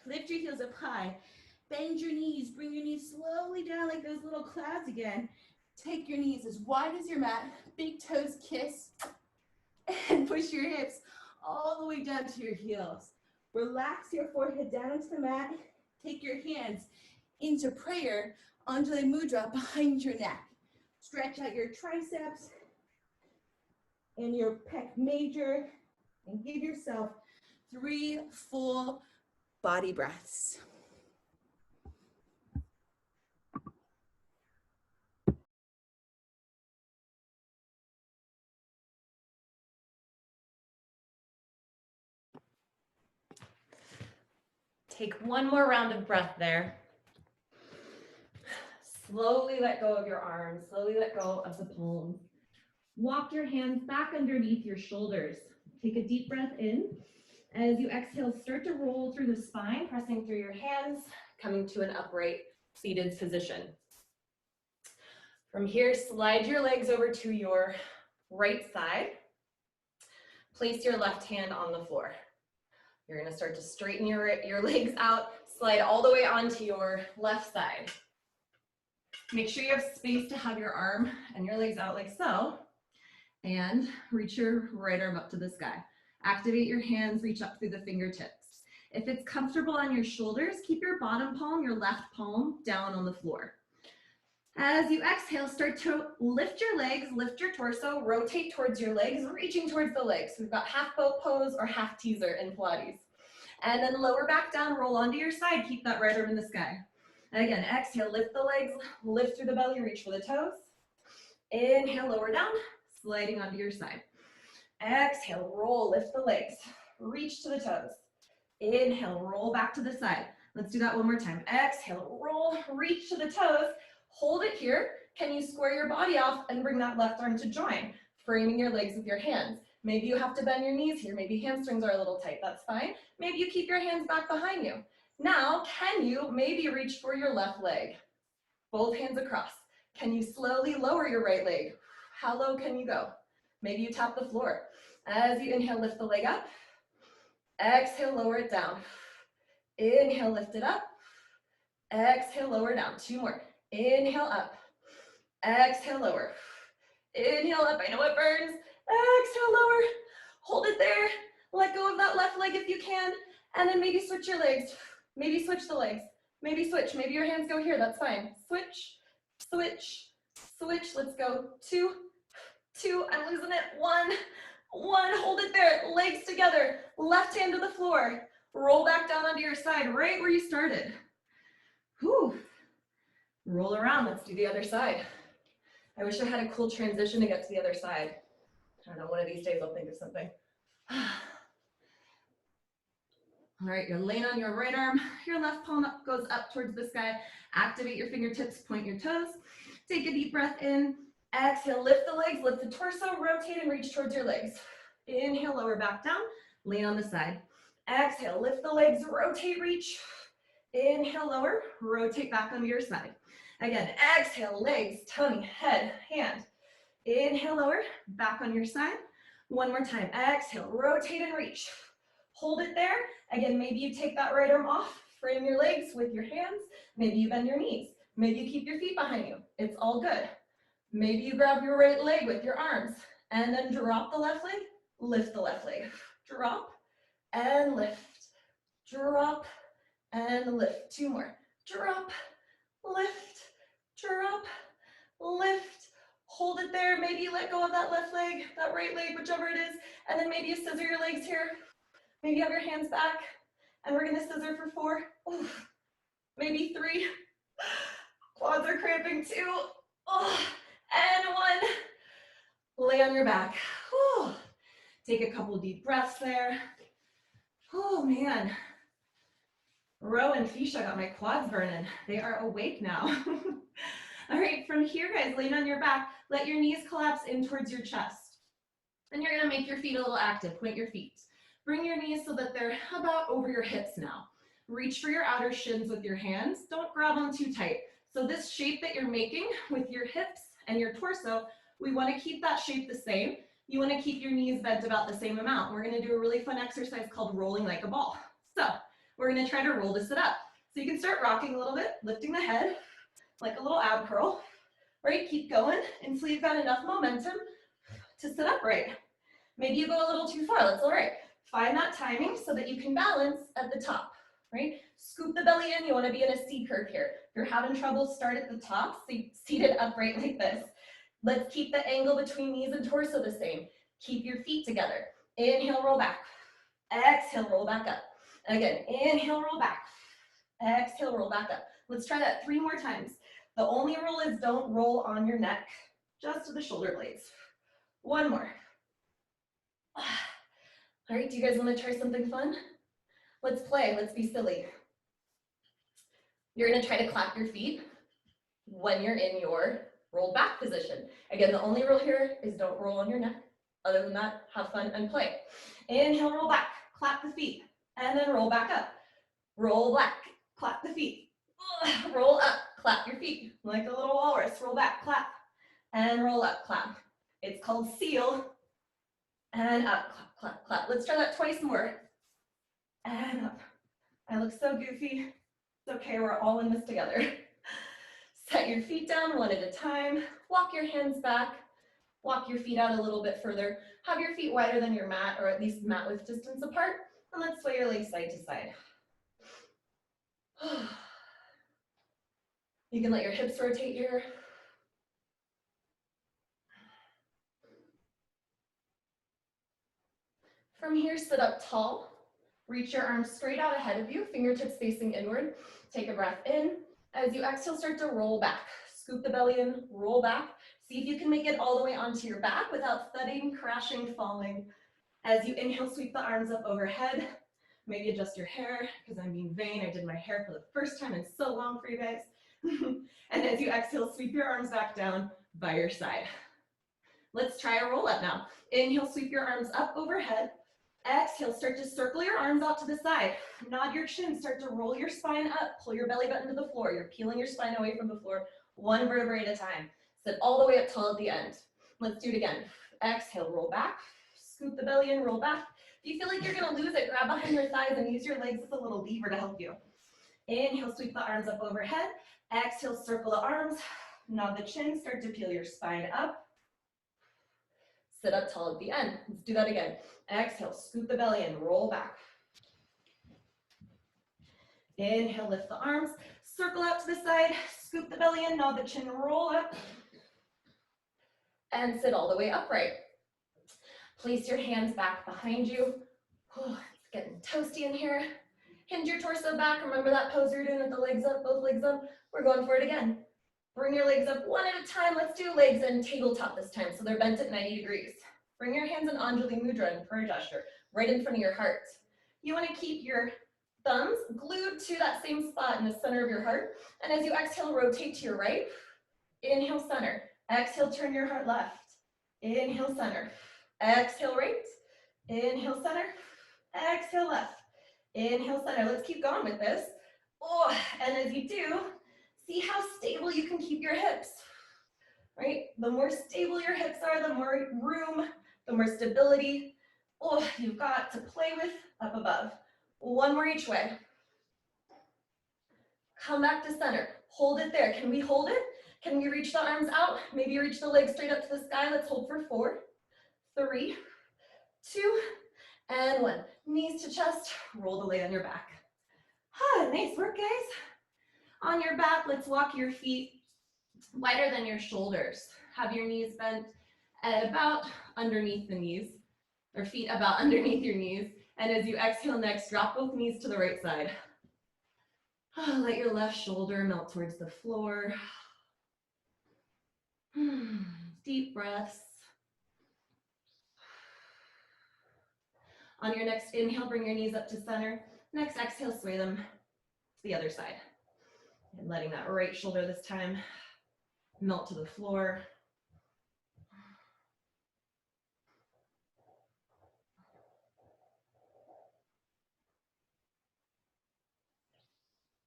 Lift your heels up high. Bend your knees, bring your knees slowly down like those little clouds again. Take your knees as wide as your mat, big toes kiss, and push your hips all the way down to your heels. Relax your forehead down into the mat. Take your hands into prayer, Anjali Mudra behind your neck. Stretch out your triceps and your pec major and give yourself 3 full body breaths. Take one more round of breath there. Slowly let go of your arms, slowly let go of the palms. Walk your hands back underneath your shoulders. Take a deep breath in. As you exhale, start to roll through the spine, pressing through your hands, coming to an upright seated position. From here, slide your legs over to your right side. Place your left hand on the floor. You're going to start to straighten your legs out, slide all the way onto your left side. Make sure you have space to have your arm and your legs out like so, and reach your right arm up to the sky. Activate your hands, reach up through the fingertips. If it's comfortable on your shoulders, keep your bottom palm, your left palm, down on the floor. As you exhale, start to lift your legs, lift your torso, rotate towards your legs, reaching towards the legs. So we've got half boat pose or half teaser in Pilates. And then lower back down, roll onto your side, keep that right arm in the sky. And again, exhale, lift the legs, lift through the belly, reach for the toes. Inhale, lower down, sliding onto your side. Exhale, roll, lift the legs, reach to the toes. Inhale, roll back to the side. Let's do that one more time. Exhale, roll, reach to the toes. Hold it here. Can you square your body off and bring that left arm to join, framing your legs with your hands? Maybe you have to bend your knees here. Maybe hamstrings are a little tight. That's fine. Maybe you keep your hands back behind you. Now, can you maybe reach for your left leg? Both hands across. Can you slowly lower your right leg? How low can you go? Maybe you tap the floor. As you inhale, lift the leg up. Exhale, lower it down. Inhale, lift it up. Exhale, lower down. Two more. Inhale, up. Exhale, lower. Inhale, up. I know it burns. Exhale, lower. Hold it there. Let go of that left leg if you can. And then maybe switch your legs. Maybe switch the legs. Maybe switch. Maybe your hands go here. That's fine. Switch, switch, switch. Let's go. Two. I'm losing it. One. Hold it there. Legs together. Left hand to the floor. Roll back down onto your side, right where you started. Whew. Roll around. Let's do the other side. I wish I had a cool transition to get to the other side. I don't know, one of these days I'll think of something. All right, you're laying on your right arm. Your left palm goes up towards the sky. Activate your fingertips, point your toes. Take a deep breath in. Exhale, lift the legs, lift the torso, rotate and reach towards your legs. Inhale, lower back down, lean on the side. Exhale, lift the legs, rotate, reach. Inhale, lower, rotate back onto your side. Again, exhale, legs, tummy, head, hand. Inhale, lower, back on your side. One more time. Exhale, rotate and reach. Hold it there. Again, maybe you take that right arm off, frame your legs with your hands. Maybe you bend your knees. Maybe you keep your feet behind you. It's all good. Maybe you grab your right leg with your arms and then drop the left leg, lift the left leg. Drop and lift. Drop and lift. Two more. Drop, lift, drop, lift. Hold it there. Maybe you let go of that left leg, that right leg, whichever it is. And then maybe you scissor your legs here. Maybe you have your hands back. And we're going to scissor for 4. Oof. Maybe 3. Quads are cramping 2. Oh. And 1. Lay on your back. Whew. Take a couple deep breaths there. Oh, man. Ro and Fisha got my quads burning. They are awake now. All right, from here, guys, laying on your back, let your knees collapse in towards your chest. And you're gonna make your feet a little active. Point your feet. Bring your knees so that they're about over your hips now. Reach for your outer shins with your hands. Don't grab them too tight. So this shape that you're making with your hips and your torso, we wanna keep that shape the same. You wanna keep your knees bent about the same amount. We're gonna do a really fun exercise called rolling like a ball. So we're gonna try to roll to sit up. So you can start rocking a little bit, lifting the head, like a little ab curl, right? Keep going until you've got enough momentum to sit upright. Maybe you go a little too far, that's all right. Find that timing so that you can balance at the top, right? Scoop the belly in, you wanna be in a C curve here. If you're having trouble, start at the top, seated upright like this. Let's keep the angle between knees and torso the same. Keep your feet together. Inhale, roll back. Exhale, roll back up. Again, inhale, roll back. Exhale, roll back up. Let's try that 3 more times. The only rule is don't roll on your neck, just to the shoulder blades. 1 more. All right, do you guys want to try something fun? Let's play, let's be silly. You're gonna try to clap your feet when you're in your rolled back position. Again, the only rule here is don't roll on your neck. Other than that, have fun and play. Inhale, roll back, clap the feet, and then roll back up. Roll back, clap the feet. Roll up, clap your feet, like a little walrus. Roll back, clap, and roll up, clap. It's called seal, and up, clap, clap, clap. Let's try that twice more. And up. I look so goofy. It's okay, we're all in this together. Set your feet down one at a time. Walk your hands back. Walk your feet out a little bit further. Have your feet wider than your mat, or at least mat width distance apart. And let's sway your legs side to side. You can let your hips rotate here. From here, sit up tall. Reach your arms straight out ahead of you, fingertips facing inward. Take a breath in. As you exhale, start to roll back. Scoop the belly in, roll back. See if you can make it all the way onto your back without thudding, crashing, falling. As you inhale, sweep the arms up overhead. Maybe adjust your hair, because I'm being vain. I did my hair for the first time in so long for you guys. And as you exhale, sweep your arms back down by your side. Let's try a roll up now. Inhale, sweep your arms up overhead. Exhale, start to circle your arms out to the side. Nod your chin, start to roll your spine up. Pull your belly button to the floor. You're peeling your spine away from the floor, 1 vertebrae at a time. Sit all the way up tall at the end. Let's do it again. Exhale, roll back. Scoop the belly in, roll back. If you feel like you're gonna lose it, grab behind your thighs and use your legs as a little lever to help you. Inhale, sweep the arms up overhead. Exhale, circle the arms. Nod the chin, start to peel your spine up. Sit up tall at the end. Let's do that again. Exhale, scoop the belly in, roll back. Inhale, lift the arms, circle out to the side, scoop the belly in, nod the chin, roll up, and sit all the way upright. Place your hands back behind you. Oh, it's getting toasty in here. Hinge your torso back. Remember that pose you're doing with the legs up, both legs up? We're going for it again. Bring your legs up 1 at a time. Let's do legs in tabletop this time, so they're bent at 90 degrees. Bring your hands in Anjali Mudra in prayer gesture, right in front of your heart. You want to keep your thumbs glued to that same spot in the center of your heart. And as you exhale, rotate to your right. Inhale, center. Exhale, turn your heart left. Inhale, center. Exhale, right. Inhale, center. Exhale, left. Inhale, center. Let's keep going with this. Oh, and as you do, see how stable you can keep your hips. Right? The more stable your hips are, the more room, the more stability. Oh, you've got to play with up above. 1 more each way. Come back to center. Hold it there. Can we hold it? Can we reach the arms out? Maybe reach the legs straight up to the sky. Let's hold for 4, 3, 2, and 1. Knees to chest. Roll the leg on your back. Nice work, guys. On your back, let's walk your feet wider than your shoulders. Have your knees bent at about underneath the knees, or feet about underneath your knees. And as you exhale next, drop both knees to the right side. Let your left shoulder melt towards the floor. Deep breaths. On your next inhale, bring your knees up to center. Next exhale, sway them to the other side. And letting that right shoulder this time melt to the floor.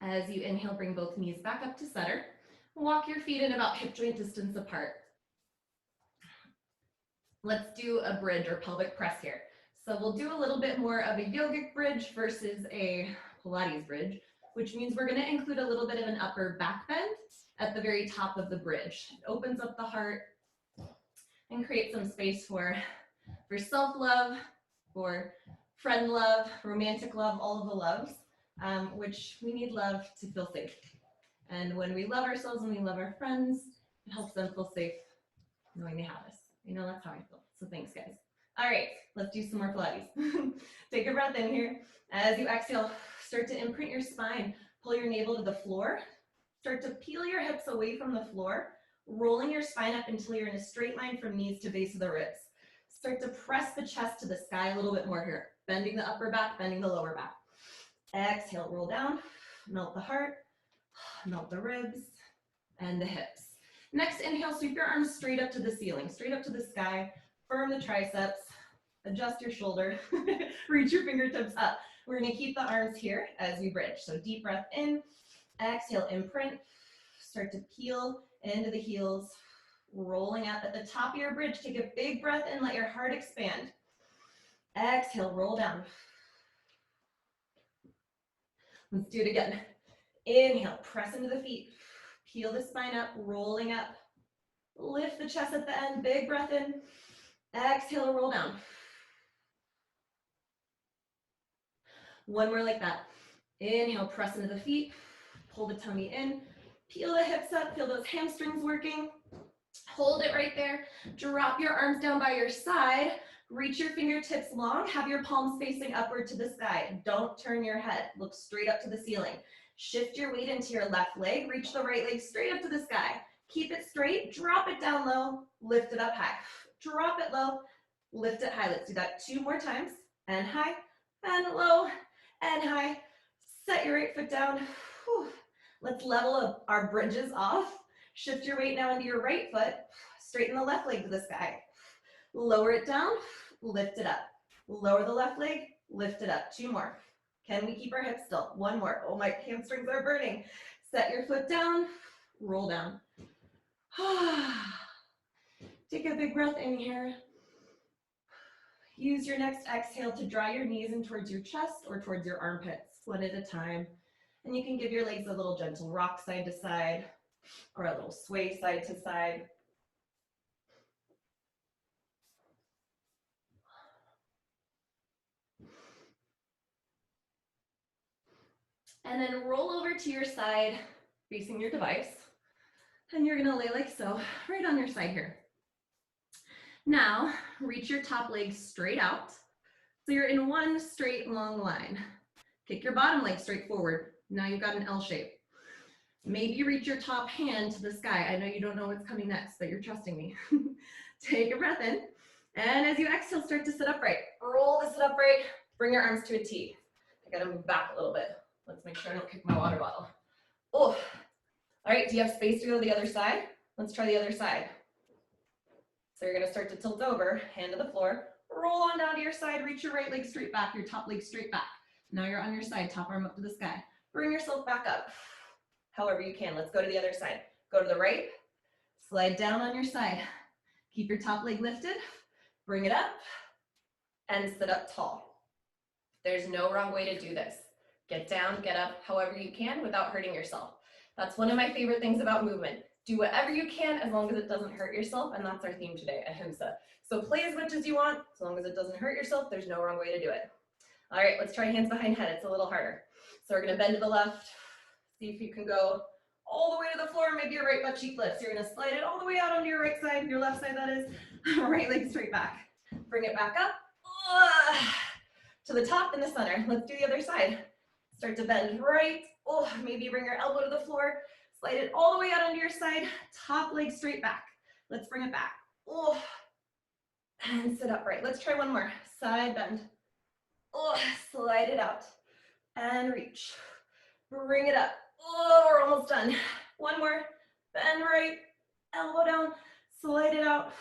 As you inhale, bring both knees back up to center. Walk your feet in about hip joint distance apart. Let's do a bridge or pelvic press here. So we'll do a little bit more of a yogic bridge versus a Pilates bridge, which means we're going to include a little bit of an upper back bend at the very top of the bridge. It opens up the heart and creates some space for self-love, for friend love, romantic love, all of the loves, which we need love to feel safe. And when we love ourselves and we love our friends, it helps them feel safe knowing they have us. You know, that's how I feel. So thanks, guys. All right, let's do some more Pilates. Take a breath in here. As you exhale, start to imprint your spine. Pull your navel to the floor. Start to peel your hips away from the floor, rolling your spine up until you're in a straight line from knees to base of the ribs. Start to press the chest to the sky a little bit more here. Bending the upper back, bending the lower back. Exhale, roll down, melt the heart, melt the ribs, and the hips. Next, inhale, sweep your arms straight up to the ceiling, straight up to the sky. Firm the triceps, adjust your shoulder, reach your fingertips up. We're gonna keep the arms here as we bridge. So deep breath in, exhale, imprint, start to peel into the heels, rolling up at the top of your bridge. Take a big breath in, let your heart expand. Exhale, roll down. Let's do it again. Inhale, press into the feet, peel the spine up, rolling up. Lift the chest at the end, big breath in. Exhale, roll down. One more like that. Inhale, press into the feet, pull the tummy in, peel the hips up, feel those hamstrings working. Hold it right there. Drop your arms down by your side. Reach your fingertips long. Have your palms facing upward to the sky. Don't turn your head. Look straight up to the ceiling. Shift your weight into your left leg. Reach the right leg straight up to the sky. Keep it straight. Drop it down low. Lift it up high. Drop it low. Lift it high. Let's do that 2 more times. And high, and low, and high. Set your right foot down. Whew. Let's level our bridges off. Shift your weight now into your right foot. Straighten the left leg to the sky. Lower it down, lift it up. Lower the left leg, lift it up. 2 more. Can we keep our hips still? 1 more. Oh, my hamstrings are burning. Set your foot down, roll down. Take a big breath in here. Use your next exhale to draw your knees in towards your chest or towards your armpits, 1 at a time. And you can give your legs a little gentle rock side to side or a little sway side to side. And then roll over to your side, facing your device. And you're gonna lay like so, right on your side here. Now, reach your top leg straight out. So you're in 1 straight long line. Kick your bottom leg straight forward. Now you've got an L shape. Maybe reach your top hand to the sky. I know you don't know what's coming next, but you're trusting me. Take a breath in. And as you exhale, start to sit upright. Roll to sit upright. Bring your arms to a T. I gotta move back a little bit. Let's make sure I don't kick my water bottle. Oh, all right, do you have space to go to the other side? Let's try the other side. So you're gonna start to tilt over, hand to the floor, roll on down to your side, reach your right leg straight back, your top leg straight back. Now you're on your side, top arm up to the sky. Bring yourself back up, however you can. Let's go to the other side. Go to the right, slide down on your side. Keep your top leg lifted, bring it up, and sit up tall. There's no wrong way to do this. Get down, get up, however you can without hurting yourself. That's one of my favorite things about movement. Do whatever you can as long as it doesn't hurt yourself, and that's our theme today, ahimsa. So play as much as you want, as long as it doesn't hurt yourself, there's no wrong way to do it. All right, let's try hands behind head. It's a little harder. So we're gonna bend to the left, see if you can go all the way to the floor, maybe your right butt cheek lifts. You're gonna slide it all the way out onto your right side, your left side that is, right leg straight back. Bring it back up, to the top and the center. Let's do the other side. Start to bend right. Oh, maybe bring your elbow to the floor. Slide it all the way out onto your side. Top leg straight back. Let's bring it back. Oh, and sit upright. Let's try 1 more. Side bend. Oh, slide it out. And reach. Bring it up. Oh, we're almost done. 1 more. Bend right. Elbow down. Slide it out.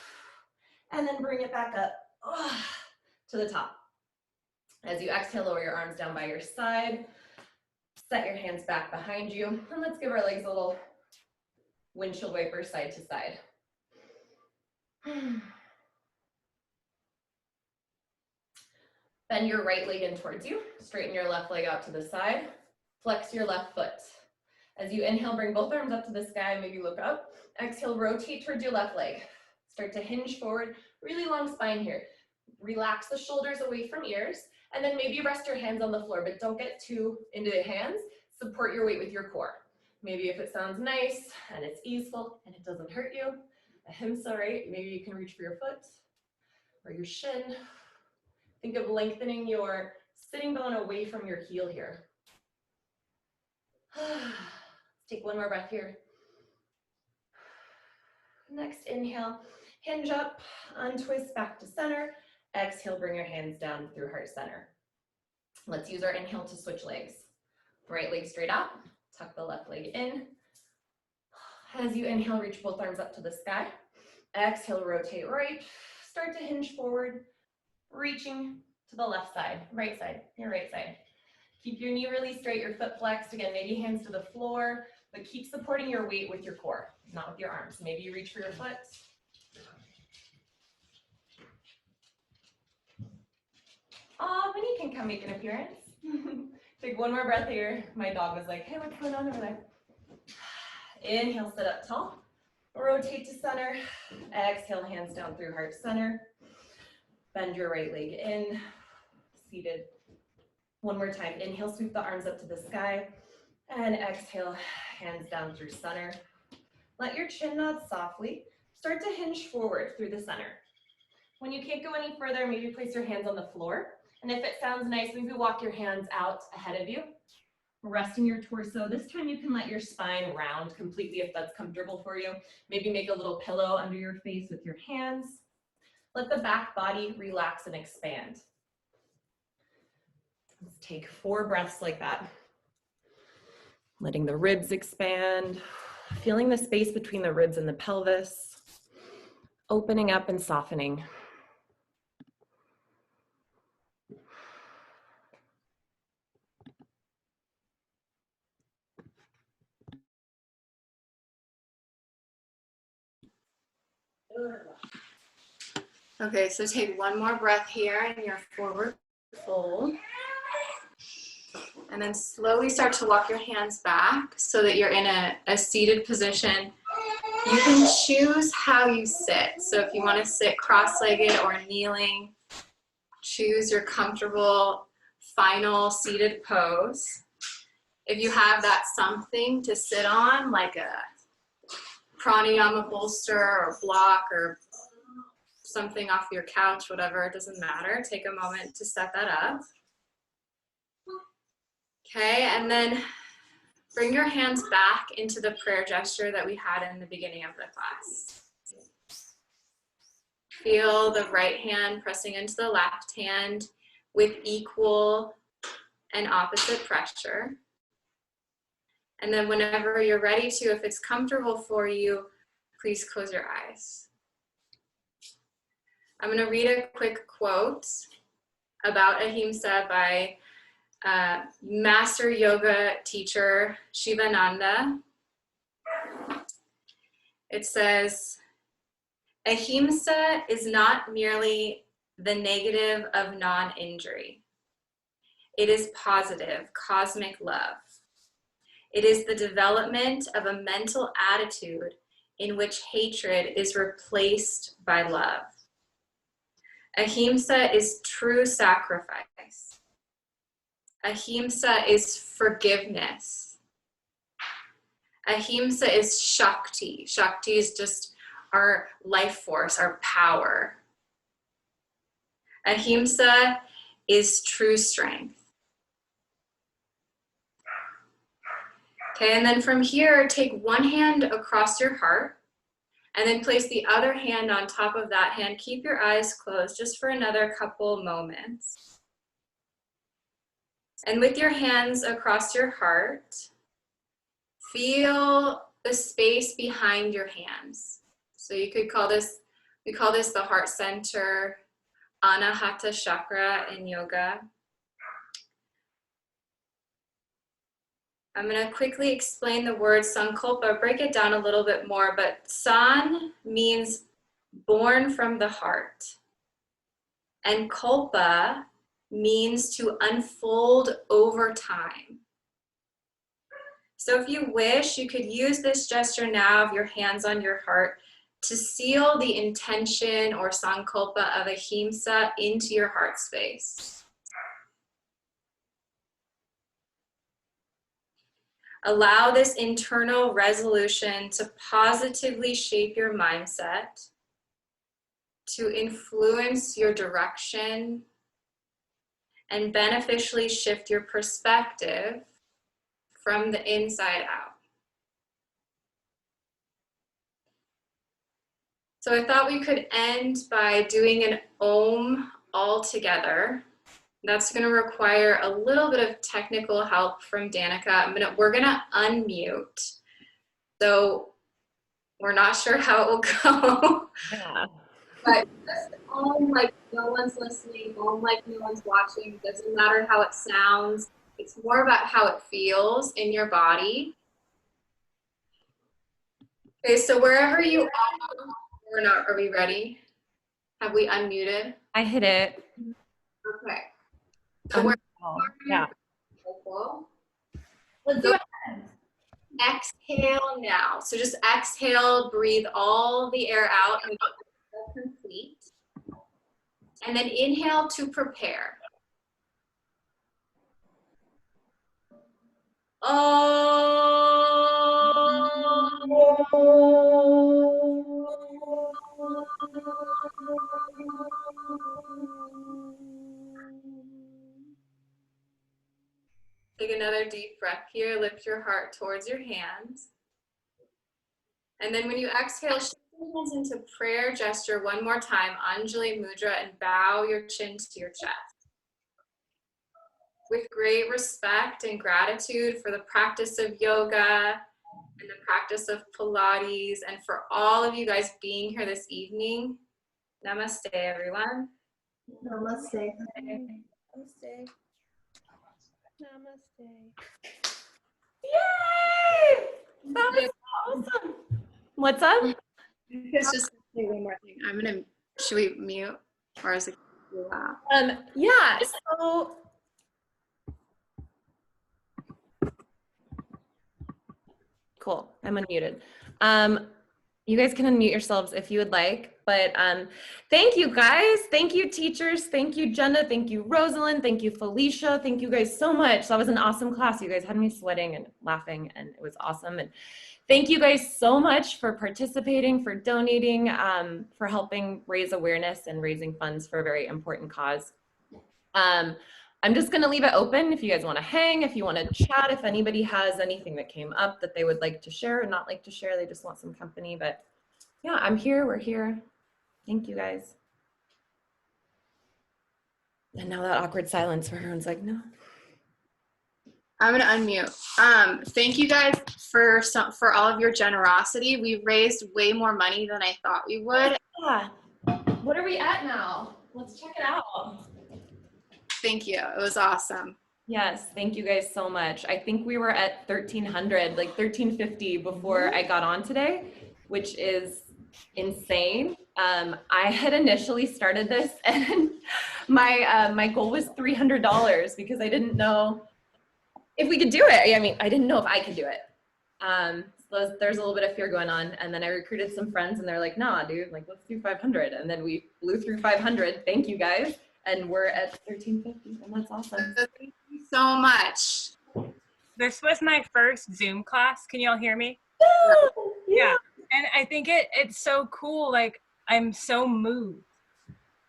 And then bring it back up. Oh, to the top. As you exhale, lower your arms down by your side. Set your hands back behind you. And let's give our legs a little windshield wiper side to side. Bend your right leg in towards you. Straighten your left leg out to the side. Flex your left foot. As you inhale, bring both arms up to the sky. Maybe look up. Exhale, rotate towards your left leg. Start to hinge forward. Really long spine here. Relax the shoulders away from ears. And then maybe rest your hands on the floor, but don't get too into the hands. Support your weight with your core. Maybe if it sounds nice and it's easeful and it doesn't hurt you, ahimsa, right? Maybe you can reach for your foot. or your shin. Think of lengthening your sitting bone away from your heel here. Let's take one more breath here. Next inhale, hinge up, untwist back to center. Exhale, bring your hands down through heart center. Let's use our inhale to switch legs. Right leg straight out, tuck the left leg in. As you inhale, reach both arms up to the sky. Exhale, rotate right. Start to hinge forward, reaching to the left side, right side, your right side. Keep your knee really straight, your foot flexed. Again, maybe hands to the floor, but keep supporting your weight with your core, not with your arms. Maybe you reach for your foot. Minnie can come make an appearance. Take one more breath here. My dog was like, hey, what's going on over there? Inhale, sit up tall. Rotate to center. Exhale, hands down through heart center. Bend your right leg in. Seated. One more time. Inhale, sweep the arms up to the sky. And exhale, hands down through center. Let your chin nod softly. Start to hinge forward through the center. When you can't go any further, maybe place your hands on the floor. And if it sounds nice, maybe walk your hands out ahead of you. Resting your torso. This time you can let your spine round completely if that's comfortable for you. Maybe make a little pillow under your face with your hands. Let the back body relax and expand. Let's take 4 breaths like that. Letting the ribs expand, feeling the space between the ribs and the pelvis, opening up and softening. Okay, so take one more breath here in your forward fold. And then slowly start to walk your hands back so that you're in a seated position. You can choose how you sit. So if you want to sit cross-legged or kneeling, choose your comfortable final seated pose. If you have that something to sit on, like a pranayama bolster or block or something off your couch, whatever, it doesn't matter. Take a moment to set that up. Okay, and then bring your hands back into the prayer gesture that we had in the beginning of the class. Feel the right hand pressing into the left hand with equal and opposite pressure. And then whenever you're ready to, if it's comfortable for you, please close your eyes. I'm going to read a quick quote about ahimsa by Master Yoga teacher Shivananda. It says, ahimsa is not merely the negative of non-injury. It is positive, cosmic love. It is the development of a mental attitude in which hatred is replaced by love. Ahimsa is true sacrifice. Ahimsa is forgiveness. Ahimsa is Shakti. Shakti is just our life force, our power. Ahimsa is true strength. Okay, and then from here, take one hand across your heart and then place the other hand on top of that hand. Keep your eyes closed just for another couple moments. And with your hands across your heart, feel the space behind your hands. So you could call this, we call this the heart center, Anahata chakra in yoga. I'm going to quickly explain the word sankalpa, break it down a little bit more, but san means born from the heart, and kalpa means to unfold over time. So if you wish, you could use this gesture now of your hands on your heart to seal the intention or sankalpa of ahimsa into your heart space. Allow this internal resolution to positively shape your mindset. to influence your direction and beneficially shift your perspective from the inside out. So I thought we could end by doing an Om all together. That's going to require a little bit of technical help from Danica. We're going to unmute. So we're not sure how it will go. Yeah. But just Om like no one's listening, Om like no one's watching. Doesn't matter how it sounds. It's more about how it feels in your body. Okay, so wherever you are, are we ready? Have we unmuted? I hit it. Okay. So Yeah. Let's do it. Exhale now. So just exhale, breathe all the air out and complete. And then inhale to prepare. Take another deep breath here. Lift your heart towards your hands. And then when you exhale, shift your hands into prayer gesture one more time, Anjali Mudra, and bow your chin to your chest. With great respect and gratitude for the practice of yoga and the practice of Pilates, and for all of you guys being here this evening, namaste, everyone. Namaste. Namaste. Namaste. Yay! That was awesome. What's up? It's just say one more thing. Should we mute? Or is it too loud? Yeah, so cool. I'm unmuted. You guys can unmute yourselves if you would like, but thank you guys. Thank you teachers. Thank you Jenna. Thank you Rosalind. Thank you Felicia. Thank you guys so much. That was an awesome class. You guys had me sweating and laughing and it was awesome. And thank you guys so much for participating, for donating, for helping raise awareness and raising funds for a very important cause. I'm just gonna leave it open if you guys wanna hang, if you wanna chat, if anybody has anything that came up that they would like to share or not like to share, they just want some company, but yeah, I'm here, we're here. Thank you guys. And now that awkward silence where everyone's like, no. I'm gonna unmute. Thank you guys for all of your generosity. We raised way more money than I thought we would. Yeah. What are we at now? Let's check it out. Thank you. It was awesome. Yes, thank you guys so much. I think we were at 1,300, like 1,350 before I got on today, which is insane. I had initially started this and my goal was $300 because I didn't know if we could do it. I mean, I didn't know if I could do it. So there's a little bit of fear going on. And then I recruited some friends and they're like, nah, dude, like let's do 500. And then we blew through 500. Thank you guys. And we're at 1,350 and that's awesome. Thank you so much. This was my first Zoom class. Can you all hear me? Yeah. And I think it's so cool. Like I'm so moved.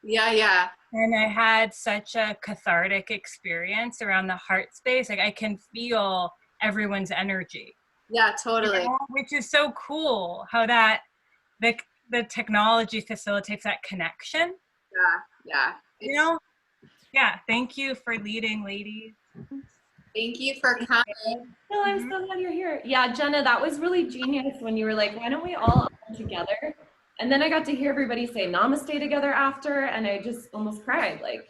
Yeah. And I had such a cathartic experience around the heart space. Like I can feel everyone's energy. Yeah, totally. You know? Which is so cool how that the technology facilitates that connection. Yeah. You know? Yeah. Thank you for leading, ladies. Thank you for coming. No, I'm so glad you're here. Yeah, Jenna, that was really genius when you were like, why don't we all come together? And then I got to hear everybody say namaste together after, and I just almost cried. Like,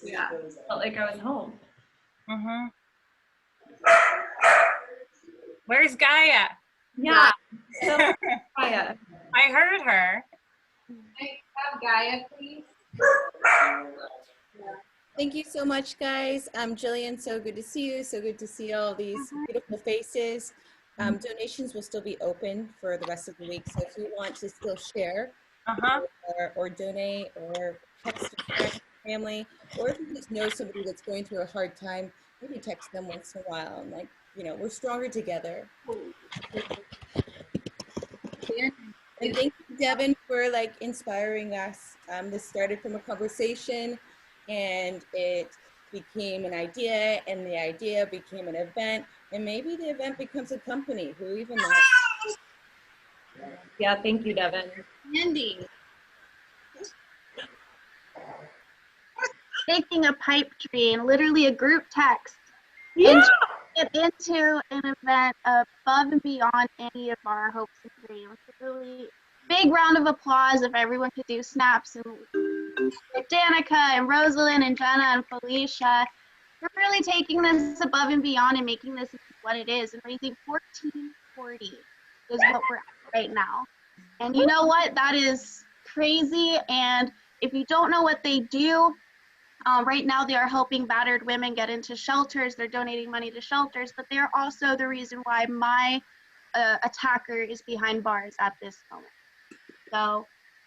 Yeah. Felt like I was home. Where's Gaia? Yeah. So, Gaia. I heard her. Can I have Gaia, please? Thank you so much, guys. Jillian, so good to see you. So good to see all these beautiful faces. Donations will still be open for the rest of the week. So if you want to still share or donate or text your friends, family, or if you just know somebody that's going through a hard time, maybe text them once in a while. And like, you know, we're stronger together. And thank you Devin, for like inspiring us. This started from a conversation, and it became an idea, and the idea became an event, and maybe the event becomes a company. Who even knows? Yeah, thank you, Devin. Andy. Making a pipe dream, literally a group text, Yeah. and get into an event above and beyond any of our hopes and dreams. Really big round of applause if everyone could do snaps, and Danica and Rosalind and Jenna and Felicia. We're really taking this above and beyond and making this what it is, and raising $14.40 is what we're at right now. And you know what? That is crazy. And if you don't know what they do, right now they are helping battered women get into shelters. They're donating money to shelters, but they're also the reason why my attacker is behind bars at this moment. So,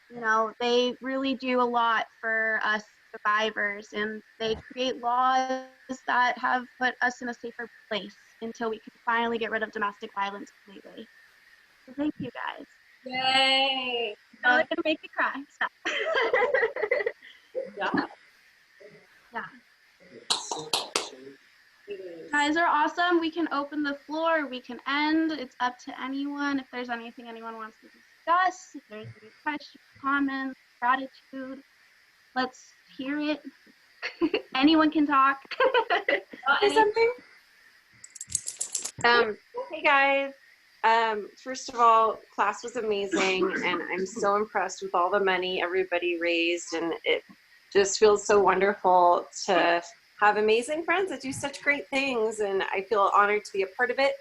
you know, they really do a lot for us survivors, and they create laws that have put us in a safer place until we can finally get rid of domestic violence completely. So thank you guys. Yay. Oh, it's gonna make me cry. Stop. Yeah. Yeah. You guys are awesome. We can open the floor. We can end. It's up to anyone. If there's anything anyone wants to discuss, if there's any questions, comments, gratitude, let's hear it. Anyone can talk. Say something? Hey guys. First of all, class was amazing, and I'm so impressed with all the money everybody raised, and it just feels so wonderful to have amazing friends that do such great things, and I feel honored to be a part of it.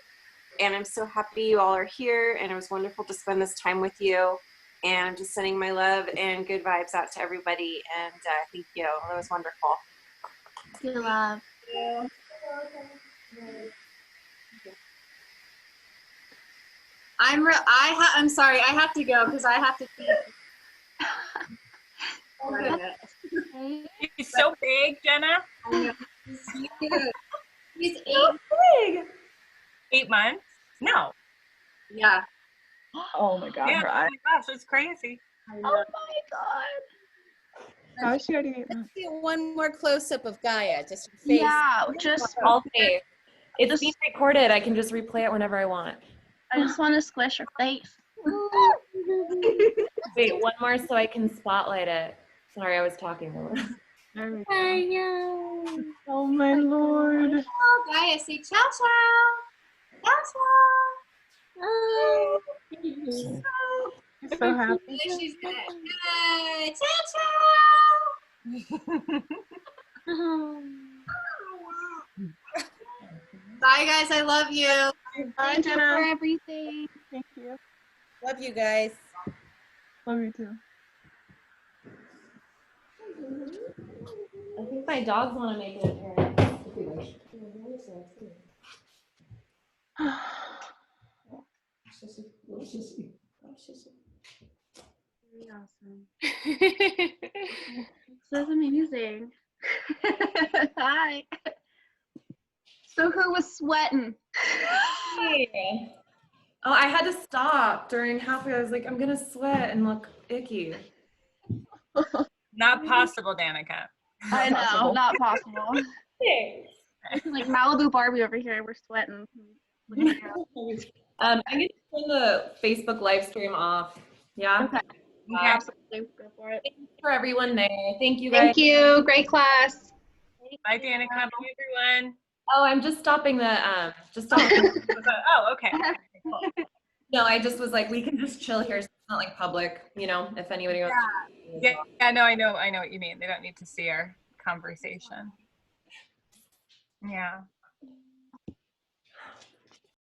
And I'm so happy you all are here, and it was wonderful to spend this time with you, and I'm just sending my love and good vibes out to everybody, and thank you. It was wonderful. You love. I'm sorry, I have to go because I have to feed. Okay. He's so big, Jenna. He's 8. Big. 8 months? No. Yeah. Oh my God, Yeah. her Oh eyes. my gosh, it's crazy. Oh my God. How is she already 8 Let's months? get one more close up of Gaia, just her face. Yeah, just All day. It's Just- being recorded. I can just replay it whenever I want. I just want to squish her face. Wait, one more so I can spotlight it. Sorry, I was talking over. There we go. Oh my Lord. Oh, Gaia, say ciao, ciao. Ciao, ciao. I'm so happy. She's dead. Yay. Ciao, ciao. Bye, guys. I love you. Bye, Thank you for Jenna. everything. Thank you. Love you guys. Love you too. I think my dogs want to make an appearance. Very awesome. This is amazing. Hi. So who was sweating? Oh, I had to stop during halfway. I was like, I'm gonna sweat and look icky. Not possible, Danica. I know, possible. not possible. Like Malibu Barbie over here, we're sweating. I'm gonna turn the Facebook live stream off. Yeah. Okay. Absolutely, go for it. Thank you for everyone there. Thank you guys. Thank you. Great class. Bye, Danica. Bye, everyone. Oh, I'm just stopping the just stopping. Oh, okay. No, I just was like, we can just chill here. So it's not like public, you know, if anybody wants. Yeah, no, I know what you mean. They don't need to see our conversation. Yeah.